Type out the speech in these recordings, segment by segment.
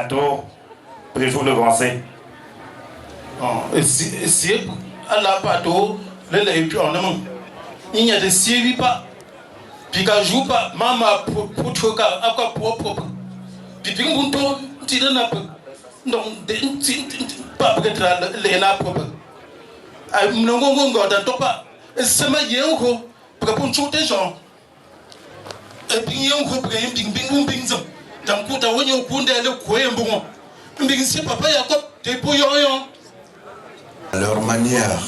Bientôt, prévoit le français. C'est à la pato, le lait ornement. Il y a des séries pas. Puis qu'à joue pas, maman pour toi, à quoi propre. Puis puis on peut tirer un peu. Donc, pas peut-être les nappes. Non, on dans pas. C'est ma yéo, pour qu'on choute des gens. Et puis on peut prendre bing bing. Dans coup, t'as vu au coup de quoi un bon. Mais c'est papa Jacob, t'es pour yon. Leur manière,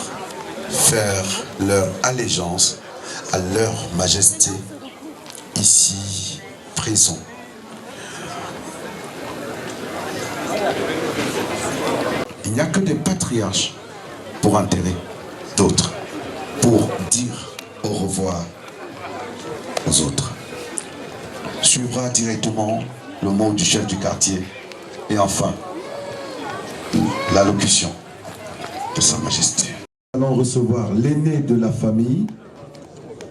faire leur allégeance à leur majesté ici présent. Il n'y a que des patriarches pour enterrer d'autres, pour dire au revoir aux autres. Suivra directement le mot du chef du quartier et enfin l'allocution de Sa Majesté. Nous allons recevoir l'aîné de la famille.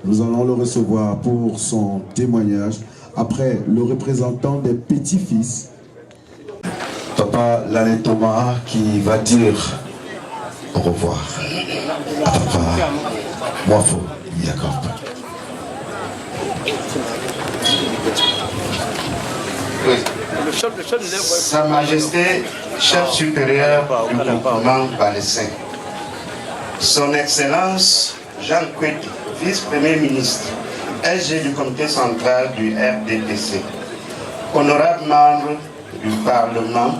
Nous allons le recevoir pour son témoignage. Après, le représentant des petits-fils. Papa Lané Thomas qui va dire au revoir à Papa Mwafo Jacob. Sa Majesté, chef supérieur du groupement Balessin. Son Excellence Jean Kouet, vice-premier ministre, SG du comité central du RDPC. Honorables membres du Parlement,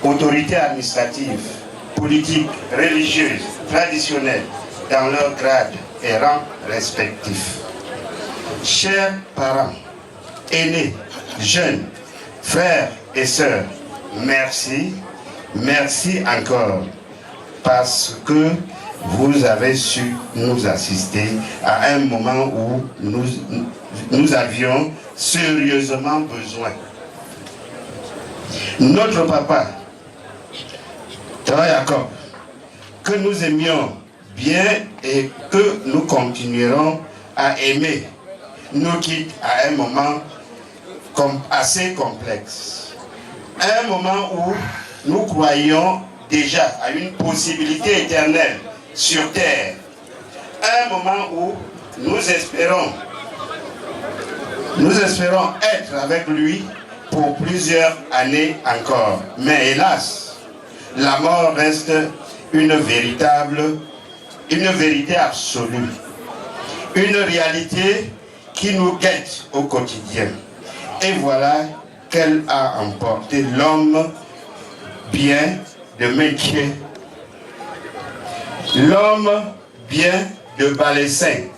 autorités administratives, politiques, religieuses, traditionnelles, dans leurs grades et rangs respectifs. Chers parents, aînés, jeunes, frères et sœurs, merci encore, parce que vous avez su nous assister à un moment où nous avions sérieusement besoin. Notre papa, Jacob, que nous aimions bien et que nous continuerons à aimer, nous quitte à un moment assez complexe. Un moment où nous croyons déjà à une possibilité éternelle sur terre. Un moment où nous espérons être avec lui pour plusieurs années encore. Mais hélas, la mort reste une vérité absolue. Une réalité qui nous guette au quotidien. Et voilà qu'elle a emporté l'homme bien de métier, l'homme bien de Balessin,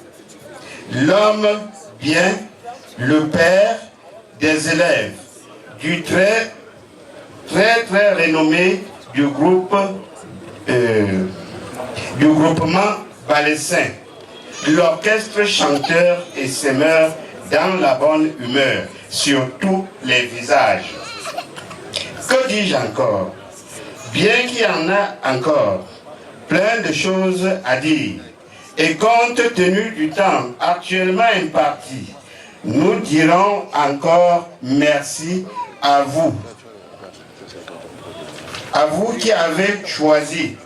l'homme bien le père des élèves, du très renommé du groupement Balessin, l'orchestre chanteur et semeur dans la bonne humeur sur tous les visages. Que dis-je encore? Bien qu'il y en a encore plein de choses à dire, et compte tenu du temps actuellement imparti, nous dirons encore merci à vous qui avez choisi,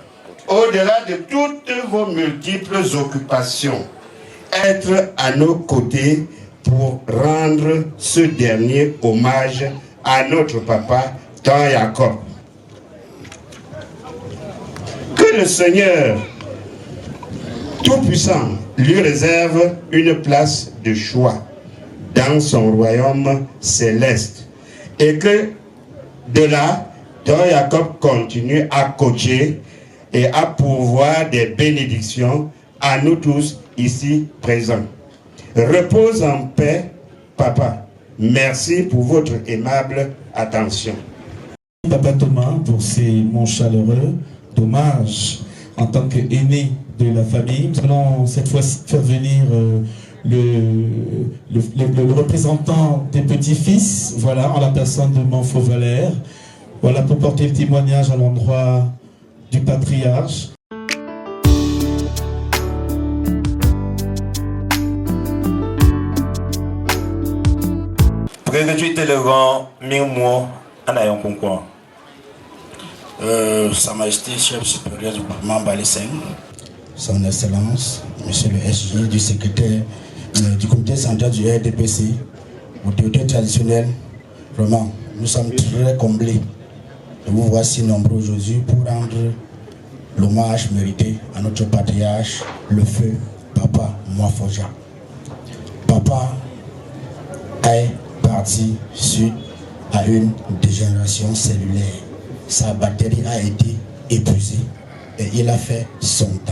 au-delà de toutes vos multiples occupations, être à nos côtés pour rendre ce dernier hommage à notre papa, Jacob. Que le Seigneur Tout-Puissant lui réserve une place de choix dans son royaume céleste et que de là, Jacob continue à coacher et à pourvoir des bénédictions à nous tous ici présents. Repose en paix, papa. Merci pour votre aimable attention. Papa Thomas, pour ces mots chaleureux d'hommage en tant qu'aîné de la famille. Nous allons cette fois faire venir le représentant des petits-fils, voilà, en la personne de Manfo Valère, voilà, pour porter le témoignage à l'endroit du patriarche. Président le grand Mingmo Anayon Konkwa. Sa Majesté chef supérieur du gouvernement Balé-Seng, Son Excellence, Monsieur le SG du secrétaire du comité central du RDPC, autorité traditionnelle, vraiment, nous sommes très comblés de vous voir si nombreux aujourd'hui pour rendre l'hommage mérité à notre patriarche, le feu Papa Mwafoja. Papa est parti suite à une dégénération cellulaire. Sa batterie a été épuisée et il a fait son temps.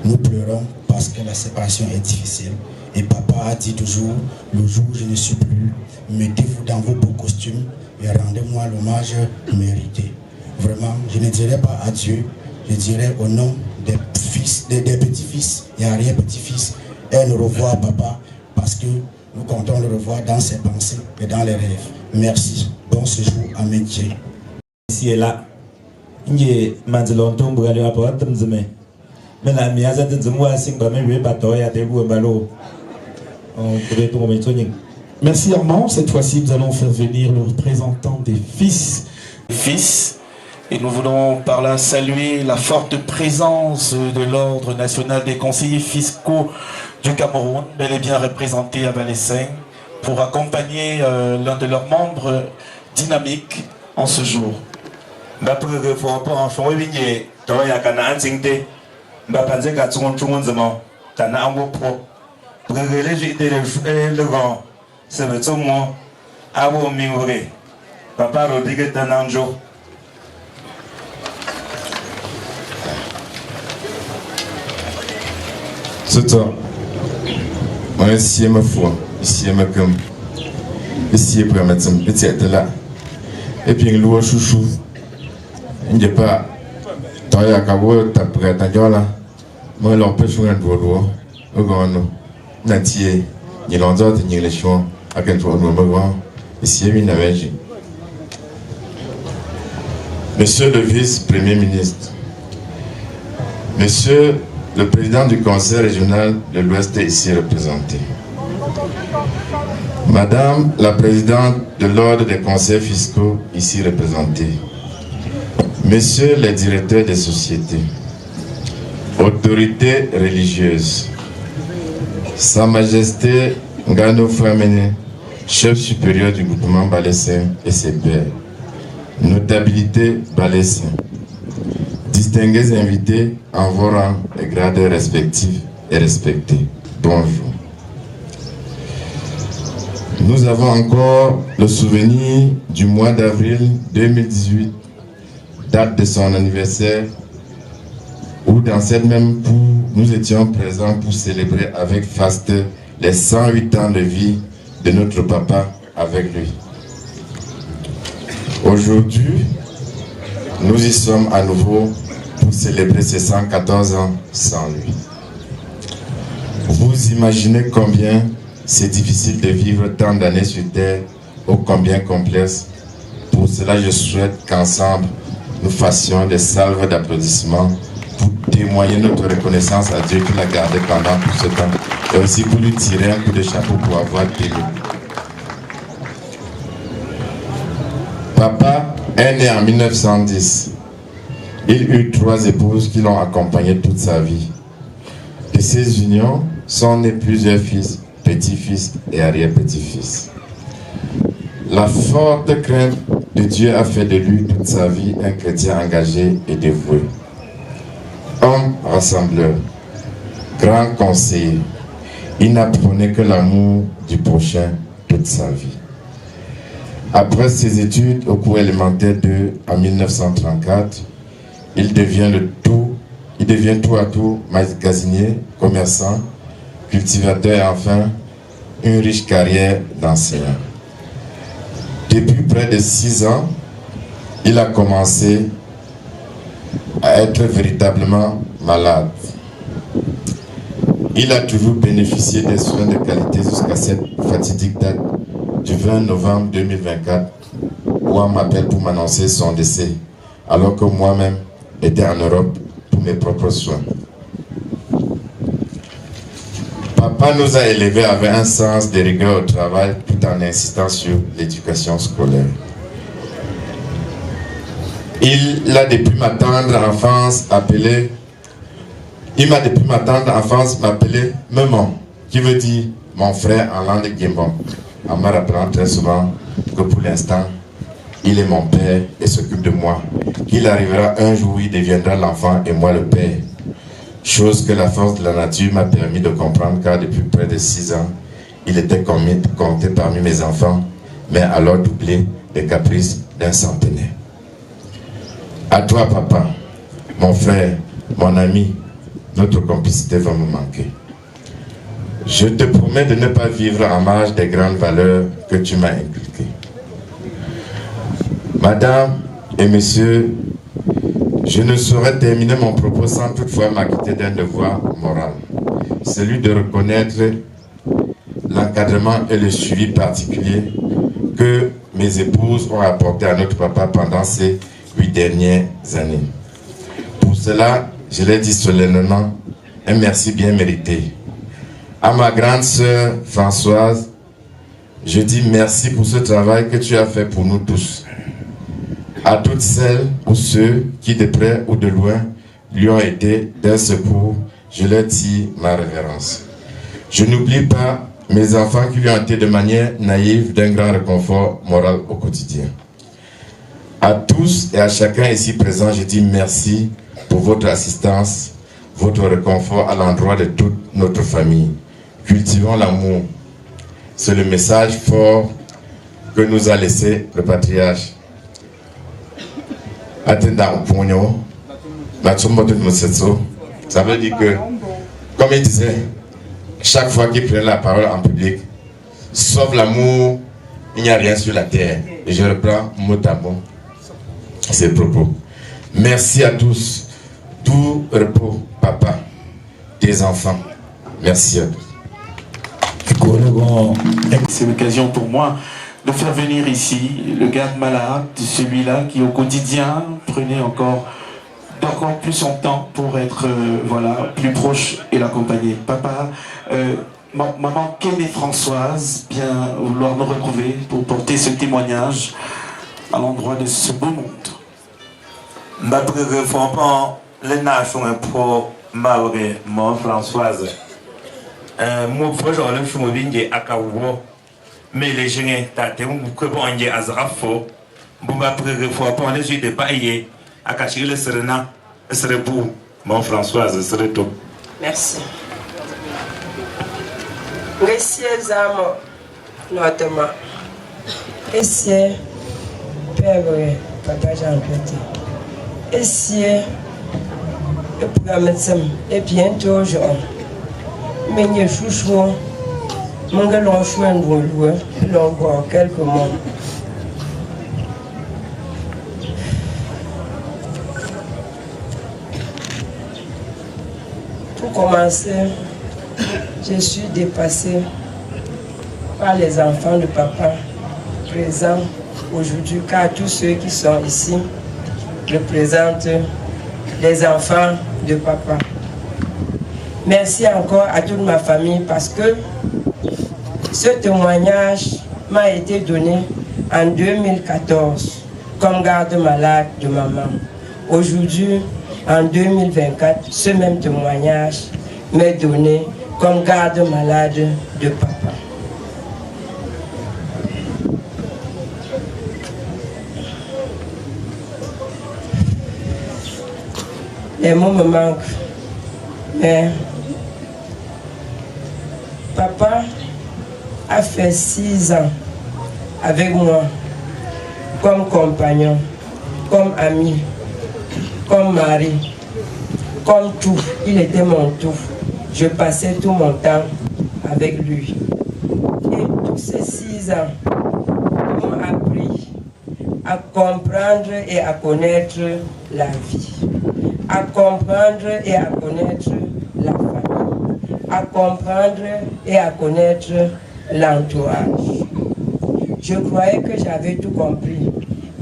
Nous pleurons parce que la séparation est difficile. Et papa a dit toujours, le jour où je ne suis plus, mettez-vous dans vos beaux costumes et rendez-moi l'hommage mérité. Vraiment, je ne dirai pas adieu, je dirai au nom des fils, des petits-fils et arrière-petits-fils, et nous revoir papa, parce que nous comptons le revoir dans ses pensées et dans les rêves. Merci. Bon séjour à métier. Ici et là, il y a maintenant pour aller à Port Temzeme. Mais la miaza de Zemmour, c'est pas même pas toi, il y a des bouts de ballot. Merci Armand. Cette fois-ci, nous allons faire venir le représentant des fils. Et nous voulons par là saluer la forte présence de l'Ordre national des conseillers fiscaux du Cameroun, bel et bien représenté à Balé-Seng, pour accompagner l'un de leurs membres dynamiques en ce jour. Papa Rodrigue Tananjo. C'est ça. On est ici à ma foi, ici à ma gomme, ici à ma gomme, et c'est là. Et puis le chouchou, il n'y a pas. Tant qu'il y a qu'à voir, t'as prêt à t'en là. Moi, l'empêche de voir, au grand nom. Natier, il y a l'endroit de les choix, à quel point nous avons ici à Minavège. Monsieur le vice-premier ministre, Monsieur le président du conseil régional de l'Ouest est ici représenté. Madame la présidente de l'ordre des conseils fiscaux ici représentée. Messieurs les directeurs des sociétés, autorités religieuses, Sa Majesté Ngano Famene, chef supérieur du groupement Balé-Seng et ses pairs, notabilité Balé-Seng, distingués invités en vos rangs et grades respectifs et respectés. Bonjour. Nous avons encore le souvenir du mois d'avril 2018, date de son anniversaire, où dans cette même cour, nous étions présents pour célébrer avec faste les 108 ans de vie de notre papa avec lui. Aujourd'hui, nous y sommes à nouveau pour célébrer ces 114 ans sans lui. Vous imaginez combien c'est difficile de vivre tant d'années sur Terre, ô combien complexe. Pour cela, je souhaite qu'ensemble, nous fassions des salves d'applaudissements pour témoigner notre reconnaissance à Dieu qui l'a gardé pendant tout ce temps, et aussi pour lui tirer un coup de chapeau pour avoir tenu. Papa est né en 1910. Il eut 3 épouses qui l'ont accompagné toute sa vie. De ces unions sont nés plusieurs fils, petits-fils et arrière-petits-fils. La forte crainte de Dieu a fait de lui toute sa vie un chrétien engagé et dévoué. Homme rassembleur, grand conseiller, il n'apprenait que l'amour du prochain toute sa vie. Après ses études au cours élémentaire 2 en 1934, il devient tout à tout magasinier, commerçant, cultivateur et enfin une riche carrière d'enseignant. Depuis près de 6 ans, il a commencé à être véritablement malade. Il a toujours bénéficié des soins de qualité jusqu'à cette fatidique date du 20 novembre 2024 où on m'appelle pour m'annoncer son décès, alors que moi-même étais en Europe pour mes propres soins. Papa nous a élevés avec un sens de rigueur au travail tout en insistant sur l'éducation scolaire. Il m'a depuis ma tendre enfance appelé maman, qui veut dire mon frère en langue guimbon, en me rappelant très souvent que pour l'instant, il est mon père et s'occupe de moi. Qu'il arrivera un jour où il deviendra l'enfant et moi le père. Chose que la force de la nature m'a permis de comprendre, car depuis près de 6 ans, il était compté parmi mes enfants, mais alors doublé des caprices d'un centenaire. À toi, papa, mon frère, mon ami, notre complicité va me manquer. Je te promets de ne pas vivre en marge des grandes valeurs que tu m'as inculquées. Madame et messieurs, je ne saurais terminer mon propos sans toutefois m'acquitter d'un devoir moral, celui de reconnaître l'encadrement et le suivi particulier que mes épouses ont apporté à notre papa pendant ces 8 dernières années. Pour cela, je l'ai dit solennellement, un merci bien mérité. À ma grande sœur Françoise, je dis merci pour ce travail que tu as fait pour nous tous. À toutes celles ou ceux qui de près ou de loin lui ont été d'un secours, je leur dis ma révérence. Je n'oublie pas mes enfants qui lui ont été de manière naïve d'un grand réconfort moral au quotidien. À tous et à chacun ici présent, je dis merci pour votre assistance, votre réconfort à l'endroit de toute notre famille. Cultivons l'amour. C'est le message fort que nous a laissé le patriarche. Ça veut dire que, comme il disait, chaque fois qu'il prenait la parole en public, sauf l'amour, il n'y a rien sur la terre. Et je reprends mot à mot ces propos. Merci à tous. Tout repos, papa, tes enfants. Merci à tous. C'est l'occasion pour moi de faire venir ici le garde malade, celui-là qui au quotidien prenait encore plus son temps pour être voilà, plus proche et l'accompagner. Papa, maman Ken et Françoise, bien vouloir nous retrouver pour porter ce témoignage à l'endroit de ce beau monde. Les nations pour Mauré, mon Françoise. Moi, je le suis mobile à Kawo, mais les gens t'attendent que bon, on y a Azrafo. Bouba préfère pour les yeux de pailler à cacher le serenin. Serait beau, mon Françoise, serait tout. Merci. Merci, Zamo, notamment. Merci, Père, Papa Jean-Pierre. Merci. Le programme est bientôt aujourd'hui. Mais il y a chouchou, mon gars l'on choisit un bon joueur, l'on voit quelques mois. Pour commencer, je suis dépassée par les enfants de papa présents aujourd'hui, car tous ceux qui sont ici représentent les enfants de papa. Merci encore à toute ma famille parce que ce témoignage m'a été donné en 2014 comme garde malade de maman. Aujourd'hui, en 2024, ce même témoignage m'est donné comme garde malade de papa. Les mots me manquent, mais papa a fait 6 ans avec moi, comme compagnon, comme ami, comme mari, comme tout. Il était mon tout. Je passais tout mon temps avec lui. Et tous ces 6 ans m'ont appris à comprendre et à connaître la vie, à comprendre et à connaître la famille, à comprendre et à connaître l'entourage. Je croyais que j'avais tout compris,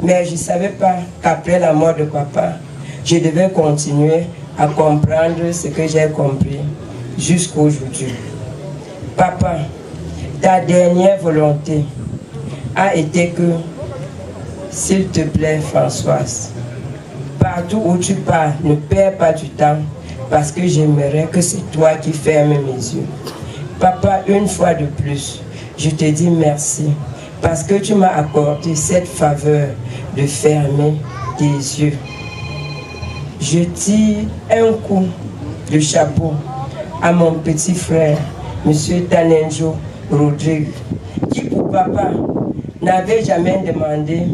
mais je ne savais pas qu'après la mort de papa, je devais continuer à comprendre ce que j'ai compris jusqu'à aujourd'hui. Papa, ta dernière volonté a été que, s'il te plaît, Françoise, Partout où tu pars, ne perds pas du temps, parce que j'aimerais que c'est toi qui fermes mes yeux. Papa, une fois de plus, je te dis merci, parce que tu m'as accordé cette faveur de fermer tes yeux. Je tire un coup de chapeau à mon petit frère, M. Tanenjo Rodrigue, qui pour papa n'avait jamais demandé.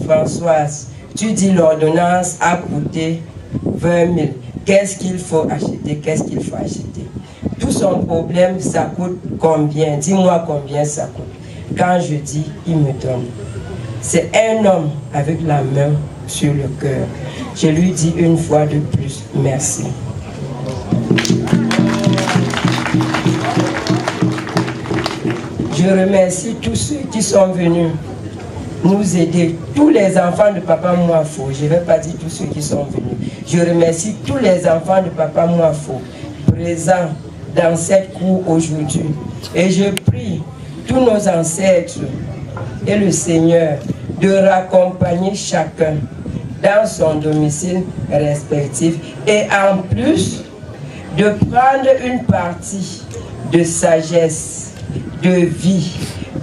Françoise, tu dis l'ordonnance a coûté 20 000. Qu'est-ce qu'il faut acheter? Qu'est-ce qu'il faut acheter? Tout son problème, ça coûte combien? Dis-moi combien ça coûte. Quand je dis, il me donne. C'est un homme avec la main sur le cœur. Je lui dis une fois de plus, merci. Je remercie tous ceux qui sont venus nous aider, tous les enfants de Papa Mouafo. Je ne vais pas dire tous ceux qui sont venus. Je remercie tous les enfants de Papa Mouafo présents dans cette cour aujourd'hui. Et je prie tous nos ancêtres et le Seigneur de raccompagner chacun dans son domicile respectif et en plus de prendre une partie de sagesse, de vie,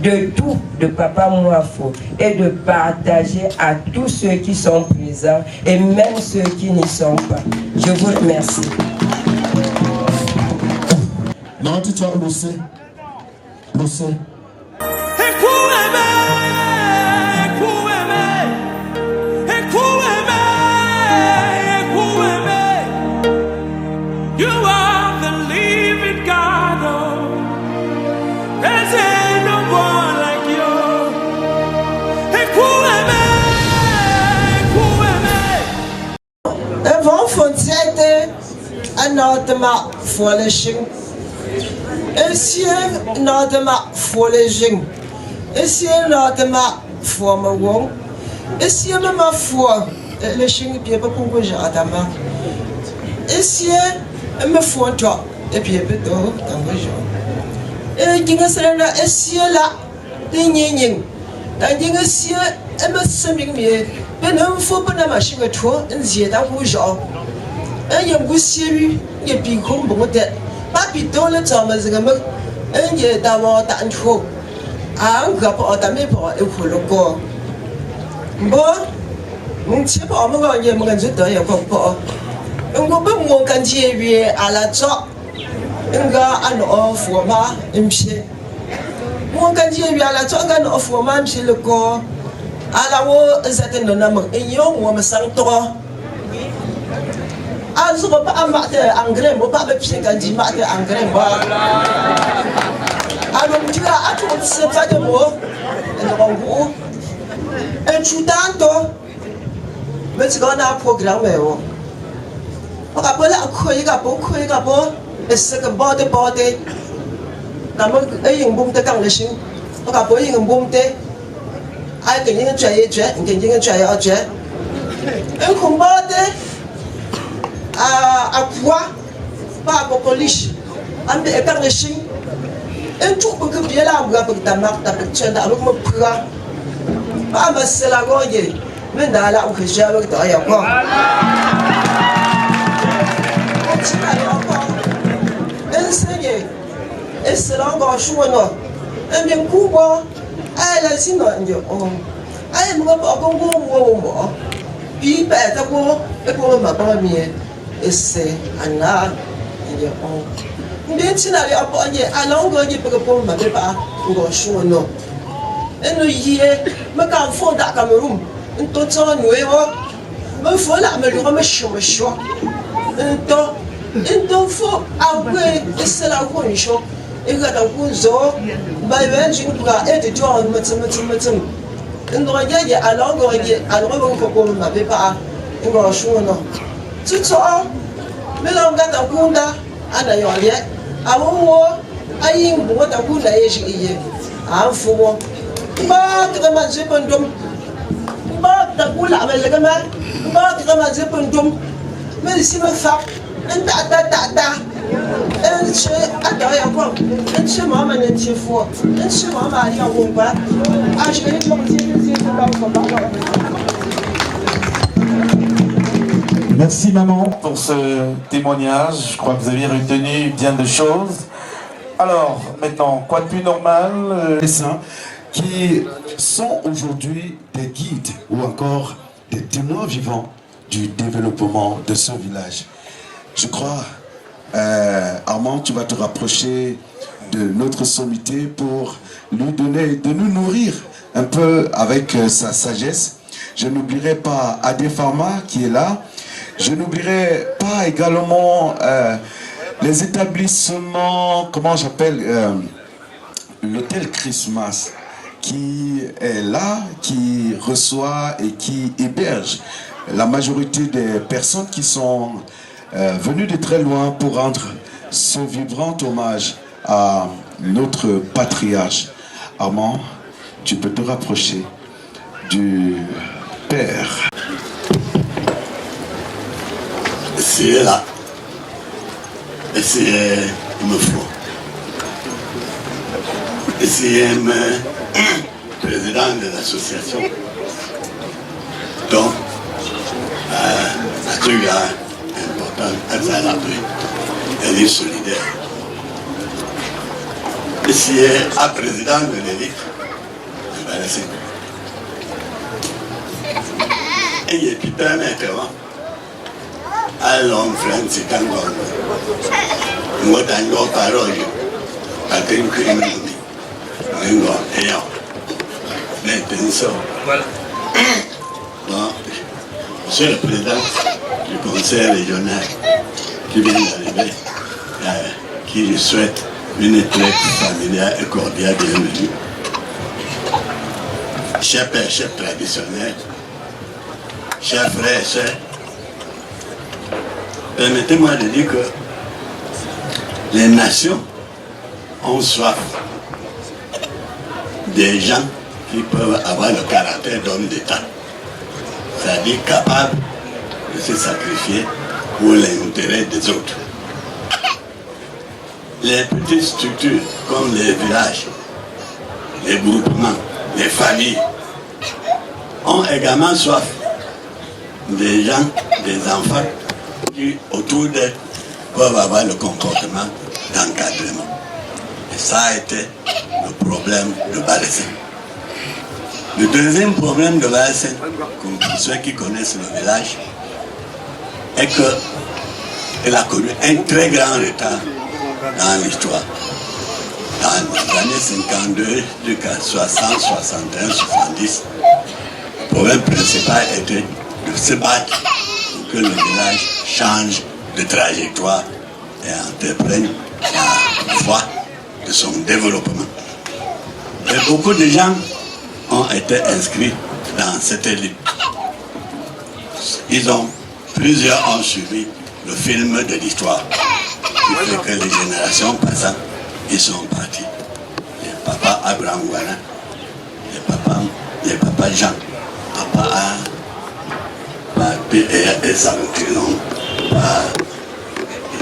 de tout de Papa Mouafo et de partager à tous ceux qui sont présents et même ceux qui n'y sont pas. Je vous remercie. Non, tu as Lucé. Lucé. You are the living God. There's no one like you. Van fontiete anotema volging. Is je notema volging. Is je notema voor me wong. Is je me voor le shing piepe pungo jadama. Is je me voor to e piepe do tango jo. Jinga serena is je la dinyin. Dan jinga sie e me seming me. Ben hem voor ben ma shinga to en zie da wo jo. En je gusie je bi kom bo de. Pa bi do le tsama zinga me en je da wa ta an to. An ga po ta me po e ko lo ko. Bo mun che po mo ga ye mo ga zu da ye ko po. En go be mo kan je wi ala tso. En ga an o fu ma imshe. Mo kan je wi ala tso ga no fu ma imshe le ko. Ala wo zaten no na mo en yo mo ma sang to. Azu ko pa amate angre mo pa be pse kan di mate angre ba. Alors, tu as à tout ce pas de mots, et tu t'entends, mais tu as un programme. On a pas la couille, et c'est que bordé, comme un bon de quand le chien, on a pas un bon de, à quelqu'un qui a jet, quelqu'un qui a jet, un combat à quoi, pas à police, un peu étant le chien. En tout ce que bien là, on va ta marque, ta petite, alors me prend. Pas ma c'est la goye, mais dans la où j'ai avec toi, il y a quoi. Enseigner, et c'est l'engagement chouano. Un bien coup, elle a si non, elle me va pas bon, puis peut-être et pour ma première, et c'est un art, il y a Ndeti ali aponye alongo nje poko ma pepa ngo shuno eno yie me kan fo da Cameroun nto tso nuewo me fo la me lo me sho nto fo agwe esela ko nsho ega da ku zo ba benji nga e de jo mutum ndo nje alongo nje alongo poko ma pepa ngo shuno tutso me lo ngata kunda ana yo ali awo ayi mbo ta kula yeshi iye afuwo ba ta ma zepon dum ba ta kula amel kama ba ta ma zepon dum me si ma fa ta en che ata ya ko en che mama ne che fo en che mama ya wo ba a je ne mo ti ta ko ba Merci maman pour ce témoignage. Je crois que vous avez retenu bien de choses. Alors, maintenant, quoi de plus normal qui sont aujourd'hui des guides ou encore des témoins vivants du développement de ce village. Je crois, Armand, tu vas te rapprocher de notre sommité pour lui donner, de nous nourrir un peu avec sa sagesse. Je n'oublierai pas Adé Pharma qui est là. Je n'oublierai pas également les établissements, comment j'appelle, l'hôtel Christmas qui est là, qui reçoit et qui héberge la majorité des personnes qui sont venues de très loin pour rendre ce vibrant hommage à notre patriarche. Armand, tu peux te rapprocher du Père. C'est là. Et c'est me faut. Et c'est président de l'association. Donc, un truc important, elle est solidaire. Et c'est un président de l'élite. Et il est permettre. Alors, frère, c'est un grand. Moi, dans nos paroles, à une criminalité, l'intention. Bon, monsieur le président du conseil régional qui vient d'arriver, qui lui souhaite une très familiale et cordiale bienvenue. Chers pères, chers traditionnels, chers frères et sœurs, permettez-moi de dire que les nations ont soif des gens qui peuvent avoir le caractère d'homme d'État, c'est-à-dire capables de se sacrifier pour l'intérêt des autres. Les petites structures comme les villages, les groupements, les familles ont également soif des gens, des enfants qui autour d'eux peuvent avoir le comportement d'encadrement. Et ça a été le problème de Balesen. Le deuxième problème de Balesen, pour ceux qui connaissent le village, est qu'elle a connu un très grand retard dans l'histoire. Dans les années 52 jusqu'à 60, 61, 70, le problème principal était de se battre pour que le village change de trajectoire et entreprenne la voie de son développement. Et beaucoup de gens ont été inscrits dans cette élite. Plusieurs ont suivi le film de l'histoire, qui fait que les générations passantes, ils sont partis. Les papas Abraham Ouana, les papas Jean, papa et Samutilon,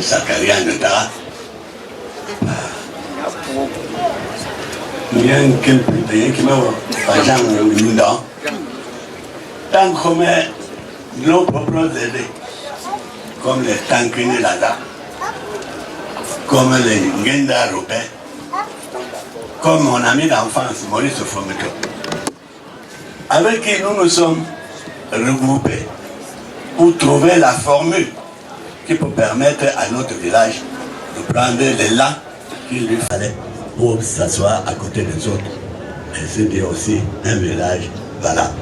Zakaria Nota, Mien Kelpé, qui m'a Jean Linda. Tant comme nos propres aidés, comme les Tankini Lada, comme les Ngenda Ropé, comme mon ami d'enfance, Maurice Fometo, avec qui nous nous sommes regroupés pour trouver la formule qui peut permettre à notre village de prendre l'élan qu'il lui fallait pour s'asseoir à côté des autres. Et c'est dire aussi un village valable.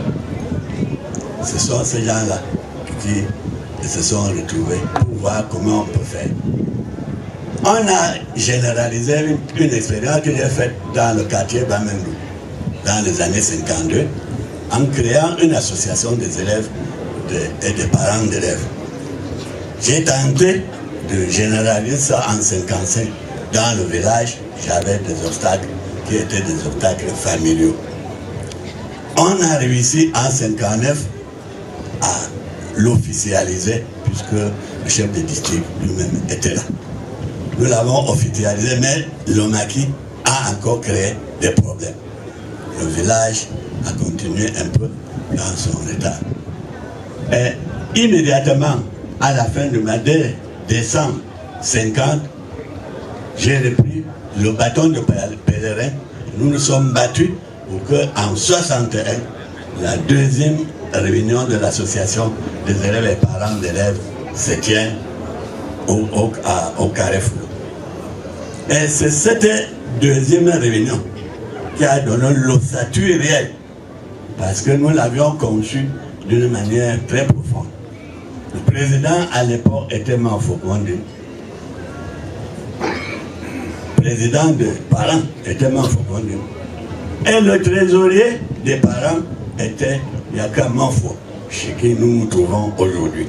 Ce sont ces gens-là qui se sont retrouvés pour voir comment on peut faire. On a généralisé une expérience que j'ai faite dans le quartier Bamendou, dans les années 52, en créant une association des élèves et des parents d'élèves. J'ai tenté de généraliser ça en 55. Dans le village, j'avais des obstacles qui étaient des obstacles familiaux. On a réussi en 59 à l'officialiser, puisque le chef de district lui-même était là. Nous l'avons officialisé, mais le maquis a encore créé des problèmes. Le village a continué un peu dans son état. Et immédiatement, à la fin du mois de décembre 50, j'ai repris le bâton de pèlerin. Nous nous sommes battus pour qu'en 61, la deuxième réunion de l'association des élèves et parents d'élèves se tienne au Carrefour. Et c'est cette deuxième réunion qui a donné l'ossature réelle, parce que nous l'avions conçu d'une manière très profonde. Le président à l'époque était Manfokondi. Le président des parents était Manfokondi. Et le trésorier des parents était Yaka Manfo, chez qui nous nous trouvons aujourd'hui.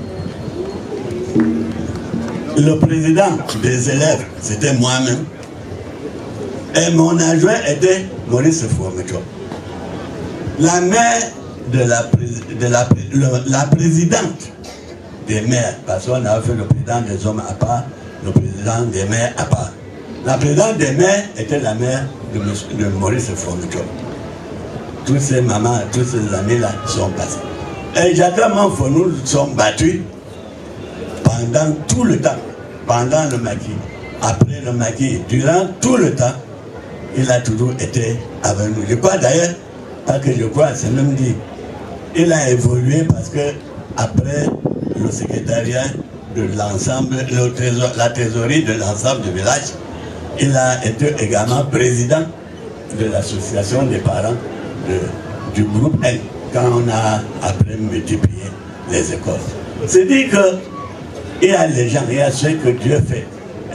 Le président des élèves, c'était moi-même. Et mon adjoint était Maurice Fouameto. La mère de la présidente des mères, parce qu'on a fait le président des hommes à part, le président des mères à part. La présidente des mères était la mère de Maurice Fouameto. Toutes ces mamans, toutes ces années-là sont passées. Et Jacques Manfo, nous nous sommes battus pendant tout le temps, pendant le maquis, après le maquis, durant tout le temps, il a toujours été avec nous. Je crois d'ailleurs, pas que je crois, c'est même dit, il a évolué parce que après le secrétariat de l'ensemble, la trésorerie de l'ensemble du village, il a été également président de l'association des parents du groupe N, quand on a après multiplié les écoles. C'est dit qu'il y a les gens, il y a ceux que Dieu fait,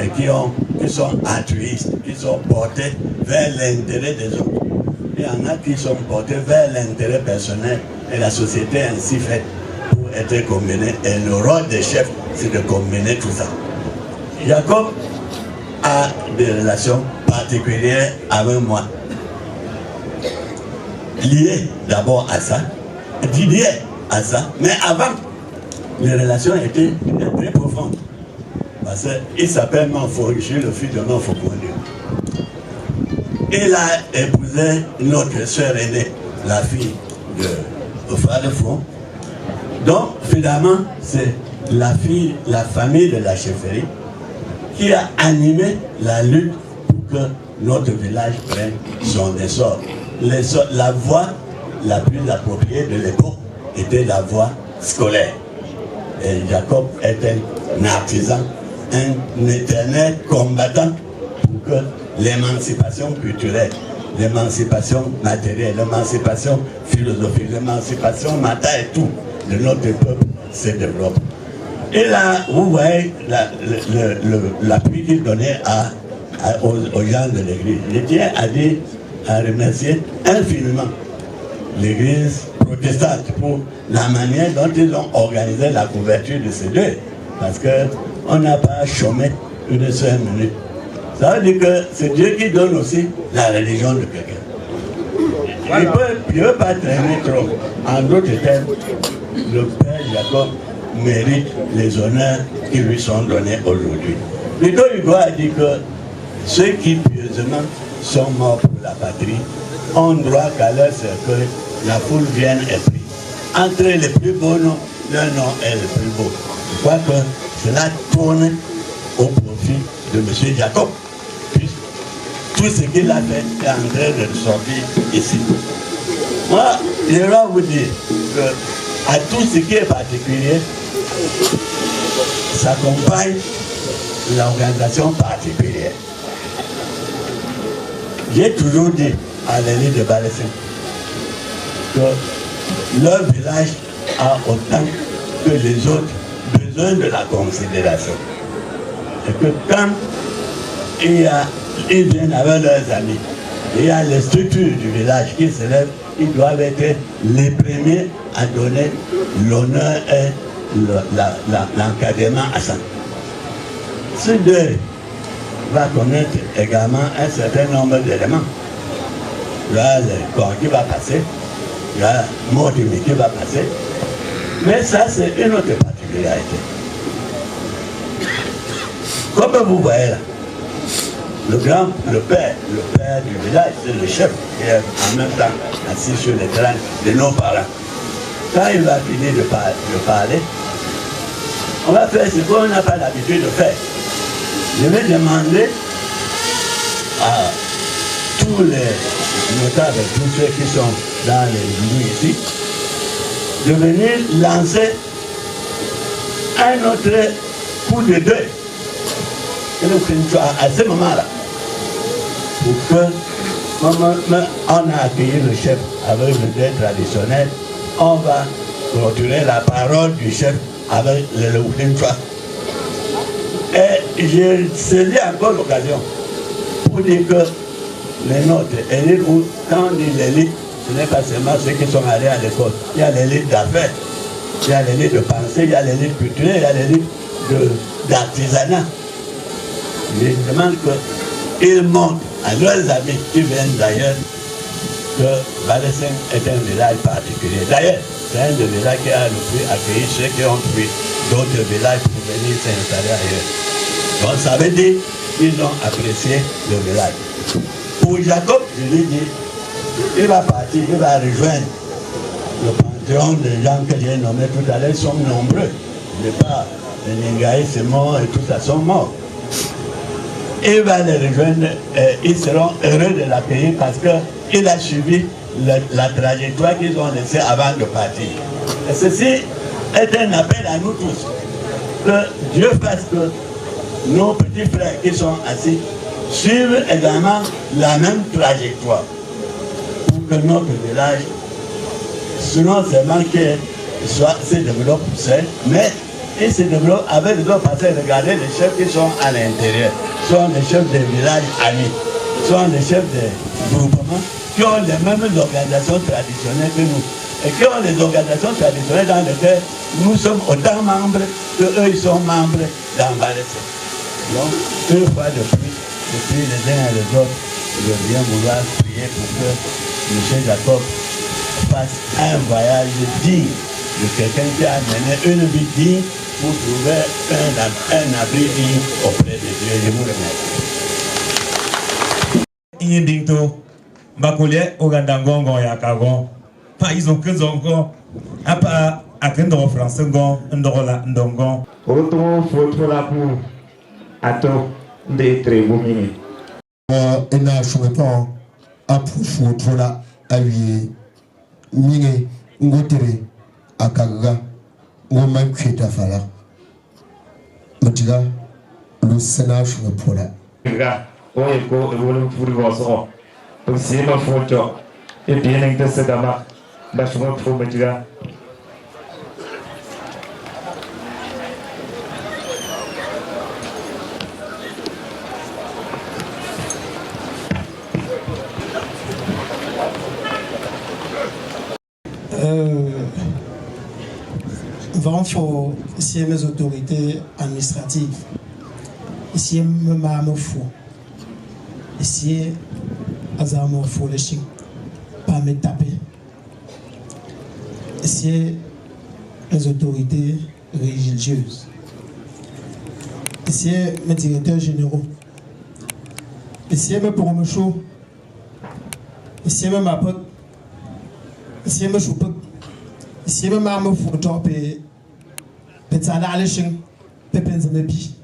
et qui sont altruistes, qui sont portés vers l'intérêt des autres. Il y en a qui sont portés vers l'intérêt personnel, et la société ainsi faite pour être combinée. Et le rôle des chefs, c'est de combiner tout ça. Jacob a des relations particulières avec moi, liées d'abord à ça, Didier à ça, mais avant, les relations étaient très profondes. Parce qu'il s'appelle Manfo, je suis le fils de Manfo Kondi. Il a épousé notre soeur aînée, la fille de Fadefon. Donc, finalement, c'est la famille de la chefferie qui a animé la lutte pour que notre village prenne son essor. La voie la plus appropriée de l'époque était la voie scolaire. Et Jacob était un artisan, un éternel combattant pour que l'émancipation culturelle, l'émancipation matérielle, l'émancipation philosophique, l'émancipation matin et tout de notre peuple se développe. Et là, vous voyez l'appui qu'il donnait aux gens de l'église. Je tiens à remercier infiniment l'église protestante pour la manière dont ils ont organisé la couverture de ces deux. Parce qu'on n'a pas chômé une seule minute. Ça veut dire que c'est Dieu qui donne aussi la religion de quelqu'un. Il ne peut pas traîner trop. En d'autres termes, le Père Jacob mérite les honneurs qui lui sont donnés aujourd'hui. Victor Hugo a dit que ceux qui pieusement sont morts pour la patrie ont droit qu'à leur cercueil, la foule vienne et prie. Entre les plus beaux noms, leur nom est le plus beau. Je crois que cela tourne au profit de M. Jacob. Puis, tout ce qu'il a fait est en train de sortir ici. Moi, je vais vous dire qu'à tout ce qui est particulier, s'accompagne l'organisation particulière. J'ai toujours dit à l'élite de Balessin que leur village a autant que les autres besoin de la considération. Et que quand ils viennent avec leurs amis, il y a les structures du village qui se lèvent, ils doivent être les premiers à donner l'honneur et l'encadrement à ça. Ce deuil va connaître également un certain nombre d'éléments. Il y a le corps qui va passer, il y a le mort qui va passer, mais ça c'est une autre particularité. Comme vous voyez là, le père du village, c'est le chef qui est en même temps assis sur les crânes de nos parents. Quand il va finir de parler, On va faire ce qu'on n'a pas l'habitude de faire. Je vais demander à tous les notables, tous ceux qui sont dans les bureaux ici, de venir lancer un autre coup de deuil à ce moment-là. Pour que, comme on a accueilli le chef avec le deuil traditionnel, on va clôturer la parole du chef avec le Woutinchwa. Et je saisis encore l'occasion pour dire que les nôtres, quand on dit l'élite, ce n'est pas seulement ceux qui sont allés à l'école. Il y a l'élite d'affaires, il y a l'élite de pensée, il y a l'élite culturelle, il y a l'élite d'artisanat. Je demande qu'ils montrent à leurs amis qui viennent d'ailleurs que Valessin est un village particulier. D'ailleurs, c'est un des villages qui a le plus accueilli ceux qui ont pris d'autres villages pour venir s'installer ailleurs. Donc ça veut dire qu'ils ont apprécié le village. Pour Jacob, je lui dis, il va partir, il va rejoindre le panthéon des gens que j'ai nommés tout à l'heure, ils sont nombreux. Je ne sais pas, les Ningaïs, c'est mort et tout ça, sont morts. Il va les rejoindre et ils seront heureux de l'accueillir parce qu'il a suivi la trajectoire qu'ils ont laissée avant de partir. Et ceci est un appel à nous tous. Que Dieu fasse que nos petits frères qui sont assis suivent également la même trajectoire pour que notre village, non seulement qu'il se développe seul, mais il se développe avec les autres parce que regardez les chefs qui sont à l'intérieur, sont les chefs des villages amis, sont les chefs des groupements qui ont les mêmes organisations traditionnelles que nous et qui ont les organisations traditionnelles dans lesquelles nous sommes autant membres qu'eux ils sont membres dans Valessin. Donc, une fois de plus, depuis les uns et les autres, je viens vouloir prier pour que M. Jacob fasse un voyage digne de quelqu'un qui a mené une vie digne pour trouver un abri digne auprès de Dieu. Je vous remercie. Indinto, Bakule, Ogandangongo, Yakagon, Paiso Kuzongo, Apa, Akendo français, Ndorola, Ndongon, Retour, faut la pour Ato, des très beaux minutes. Et là, je ne pas à pour la à lui, Mine, Ngotere, Akaga, Woman Kreta Fala. Matiga, le Sénat, je ne peux pas. Oui, go, et vous pour vos donc c'est ma faute. Et bien, que c'est d'abord, je me trouve déjà. Vraiment, il faut essayer mes autorités administratives. Essayer me fou. Essayer me fou les chiens. Pas me taper. Essayer les autorités religieuses. Essayer mes directeurs généraux. Essayer mes promotions. Essayer mes mapotes. Essayer mes choupes. Essayer mes mamans pour top et peut-être les chiens. Pépins de mes billes.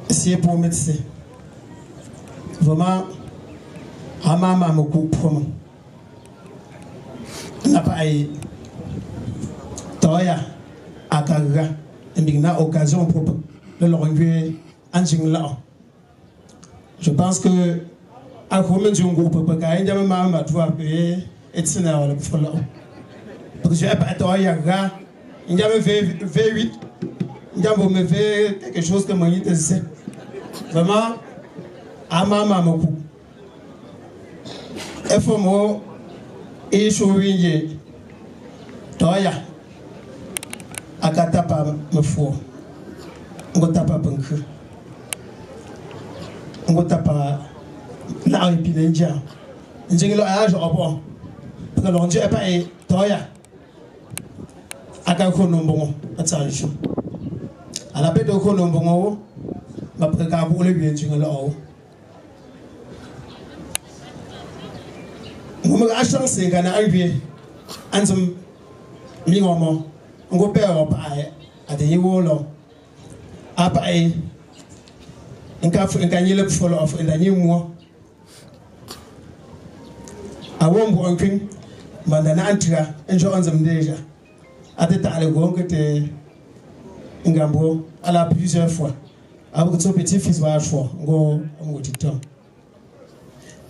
Essayer pour médecin. Vraiment, à ma maman, pour moi. N'a pas eu. Toya, à Kaga, et bien, occasion pour de leur envoyer un jingle. Je pense que, à combien de groupe, parce qu'il y a une maman qui doit payer, et c'est là, le follow. Parce que je n'ai pas Toya, il y a V8, il y a quelque chose que moi, je sais. Vraiment, à ma maman, il faut moi, et je suis Toya, à Katapa, me faut. On va taper bunker. On va taper là et puis l'Indien. L'Indien est là, je reprends. Parce que l'Indien n'est pas Toya. À Kakonombon, à Tsarisho. À la paix de Konombon, ma précaire pour le bien du là-haut. On me a chance qu'on a arrivé. Ansom, mi-moment. on go père à des wolo après un café un gagné le follow of un dernier mois à Wombo un king mandana antra un jour en déjà à des talents que t'es un gambo à la plusieurs fois avec son petit fils va choix go titan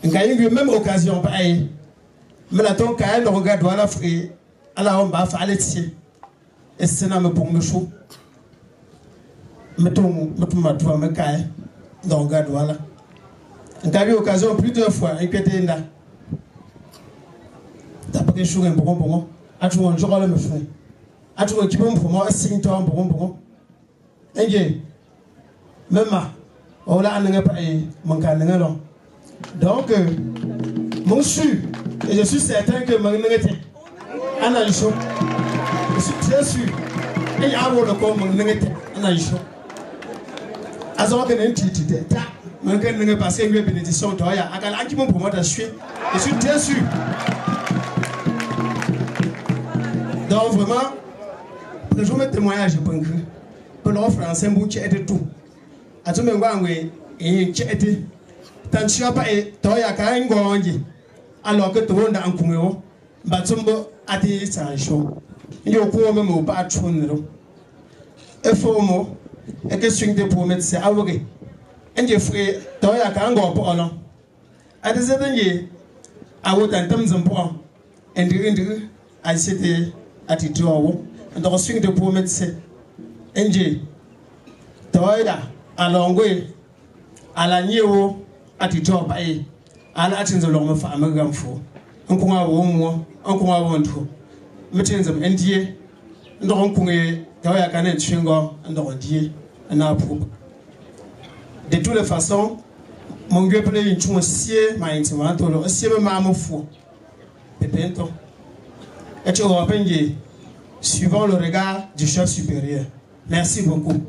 un gagné même occasion pareil mais la ton quand on regarde voilà frère alors on va faire aller ici et c'est là me pour me chaud mettons ma toi me caille donc regarde voilà on a eu occasion plusieurs fois inquiété là t'as pas quelque chose un bon à tout un jour le me fait à tout un qui peut me pour moi signe toi un bon et même on l'a amené pas mon canne donc mon su et je suis certain que mon négate analyse je suis très sûr et il y a un rôle comme mon négate analyse azor que n'entité ta mon canne n'est pas c'est une bénédiction toi ya akal anki mon pour moi je suis très sûr donc vraiment je vous mets témoignage pour le français pour qui est tout à tout moment où et qui était tant tu as pas et toi ya quand ngongi alors que tout le monde en kumeo batumbo ati sancho il ko même au pas chonero e fomo e que swing de pour mettre c'est awore enje frère toi ya quand ngo polo ati zedenye awo tantam zampo ndi a c'était ati towo ndo swing de pour mettre c'est enje toi ya alongwe ala nyewo ati job ai ala atinzo lo mafa amagam fo onkunga wo mo onkunga wo nto metinzo ndie ndo onkunge tawa kana ntwingo ndo ndie na pu de toutes les façons mon dieu pele ntumo sie mainti wanto lo sie me ma mofo pepento et tu vas penser suivant le regard du chef supérieur. Merci beaucoup.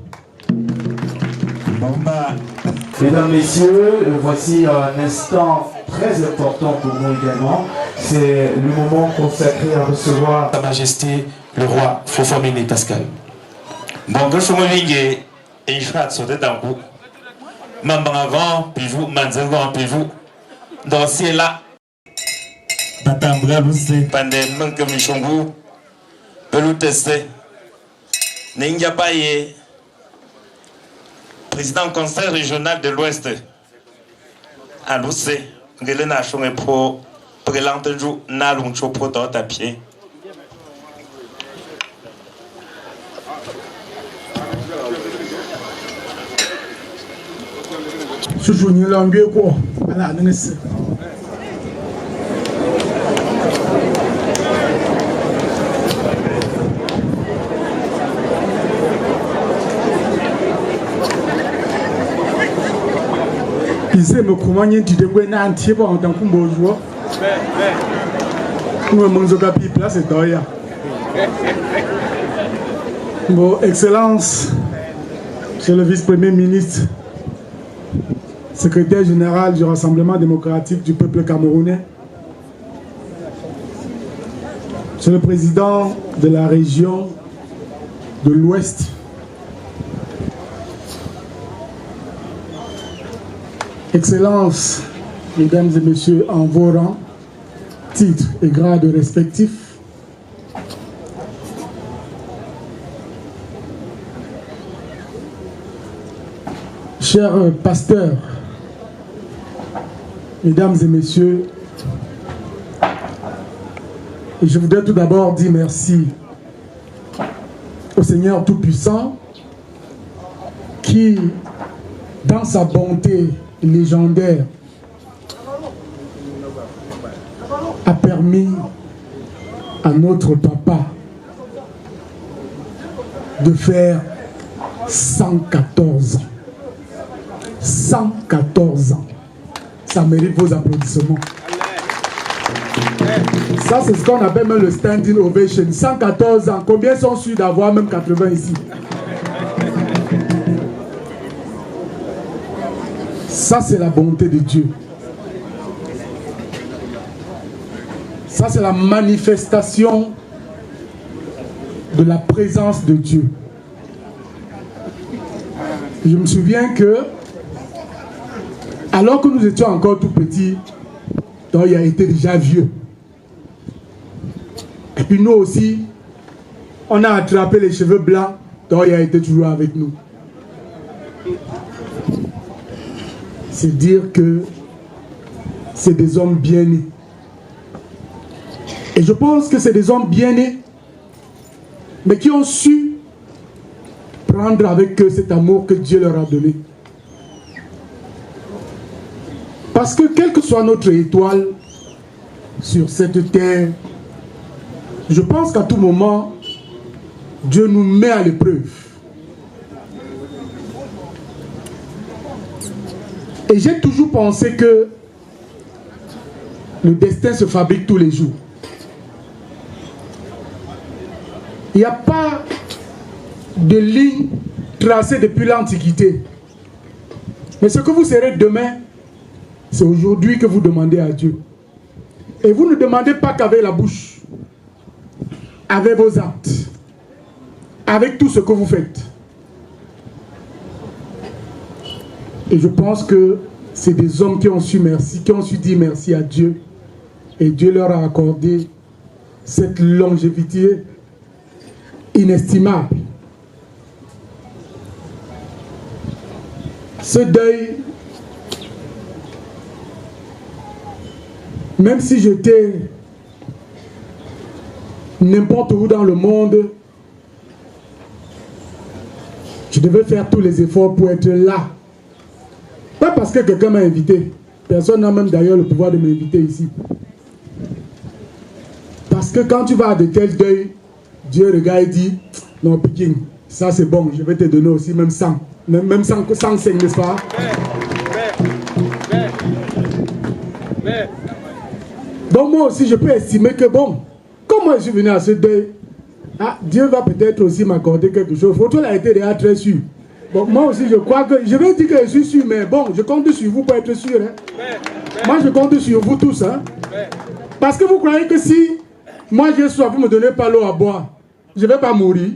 Mesdames, Messieurs, voici un instant très important pour nous également. C'est le moment consacré à recevoir Sa Majesté le roi Fofomine Pascal. Bon, que je me vigne et je fais sauter d'un coup. Maman avant, puis vous, manzango, puis vous. Donc, c'est là. Batambra, vous savez. Pendant manque de michongo, pelou testé. N'inga paye. Président conseil régional de l'Ouest. À l'Ouest, le nation est pour l'entendu, n'a l'oncho pour ta pied. Je joue une langue quoi à la naissance. Ils me commandent du début d'un entier en tant que bourgeois. Nous avons une place et d'ailleurs. Bon, Excellence, Monsieur le vice-premier ministre, secrétaire général du Rassemblement démocratique du peuple camerounais, Monsieur le président de la région de l'Ouest, Excellences, Mesdames et Messieurs, en vos rangs, titres et grades respectifs, chers pasteurs, Mesdames et Messieurs, je voudrais tout d'abord dire merci au Seigneur Tout-Puissant qui, dans sa bonté légendaire, a permis à notre papa de faire 114 ans. 114 ans. Ça mérite vos applaudissements. Ça, c'est ce qu'on appelle même le standing ovation. 114 ans. Combien sont sûrs d'avoir même 80 ici? Ça, c'est la bonté de Dieu. Ça, c'est la manifestation de la présence de Dieu. Je me souviens que, alors que nous étions encore tout petits, donc il a été déjà vieux. Et puis nous aussi, on a attrapé les cheveux blancs, donc il a été toujours avec nous. C'est dire que c'est des hommes bien nés. Et je pense que c'est des hommes bien nés, mais qui ont su prendre avec eux cet amour que Dieu leur a donné. Parce que quelle que soit notre étoile sur cette terre, je pense qu'à tout moment, Dieu nous met à l'épreuve. Et j'ai toujours pensé que le destin se fabrique tous les jours. Il n'y a pas de ligne tracée depuis l'Antiquité. Mais ce que vous serez demain, c'est aujourd'hui que vous demandez à Dieu. Et vous ne demandez pas qu'avec la bouche, avec vos actes, avec tout ce que vous faites. Et je pense que c'est des hommes qui ont su merci, qui ont su dire merci à Dieu. Et Dieu leur a accordé cette longévité inestimable. Ce deuil, même si j'étais n'importe où dans le monde, je devais faire tous les efforts pour être là. Pas parce que quelqu'un m'a invité. Personne n'a même d'ailleurs le pouvoir de m'inviter ici. Parce que quand tu vas à de tels deuils, Dieu regarde et dit, non, Piking, ça c'est bon, je vais te donner aussi même 100. Même 105, n'est-ce pas? Donc moi aussi, je peux estimer que bon, comme moi je suis venu à ce deuil, Dieu va peut-être aussi m'accorder quelque chose. Faut-il a été déjà très sûr. Bon, moi aussi, je crois que... Je vais dire que je suis sûr, mais bon, je compte sur vous pour être sûr. Hein. Moi, je compte sur vous tous. Hein. Parce que vous croyez que si moi j'ai soif, vous ne me donnez pas l'eau à boire, je ne vais pas mourir.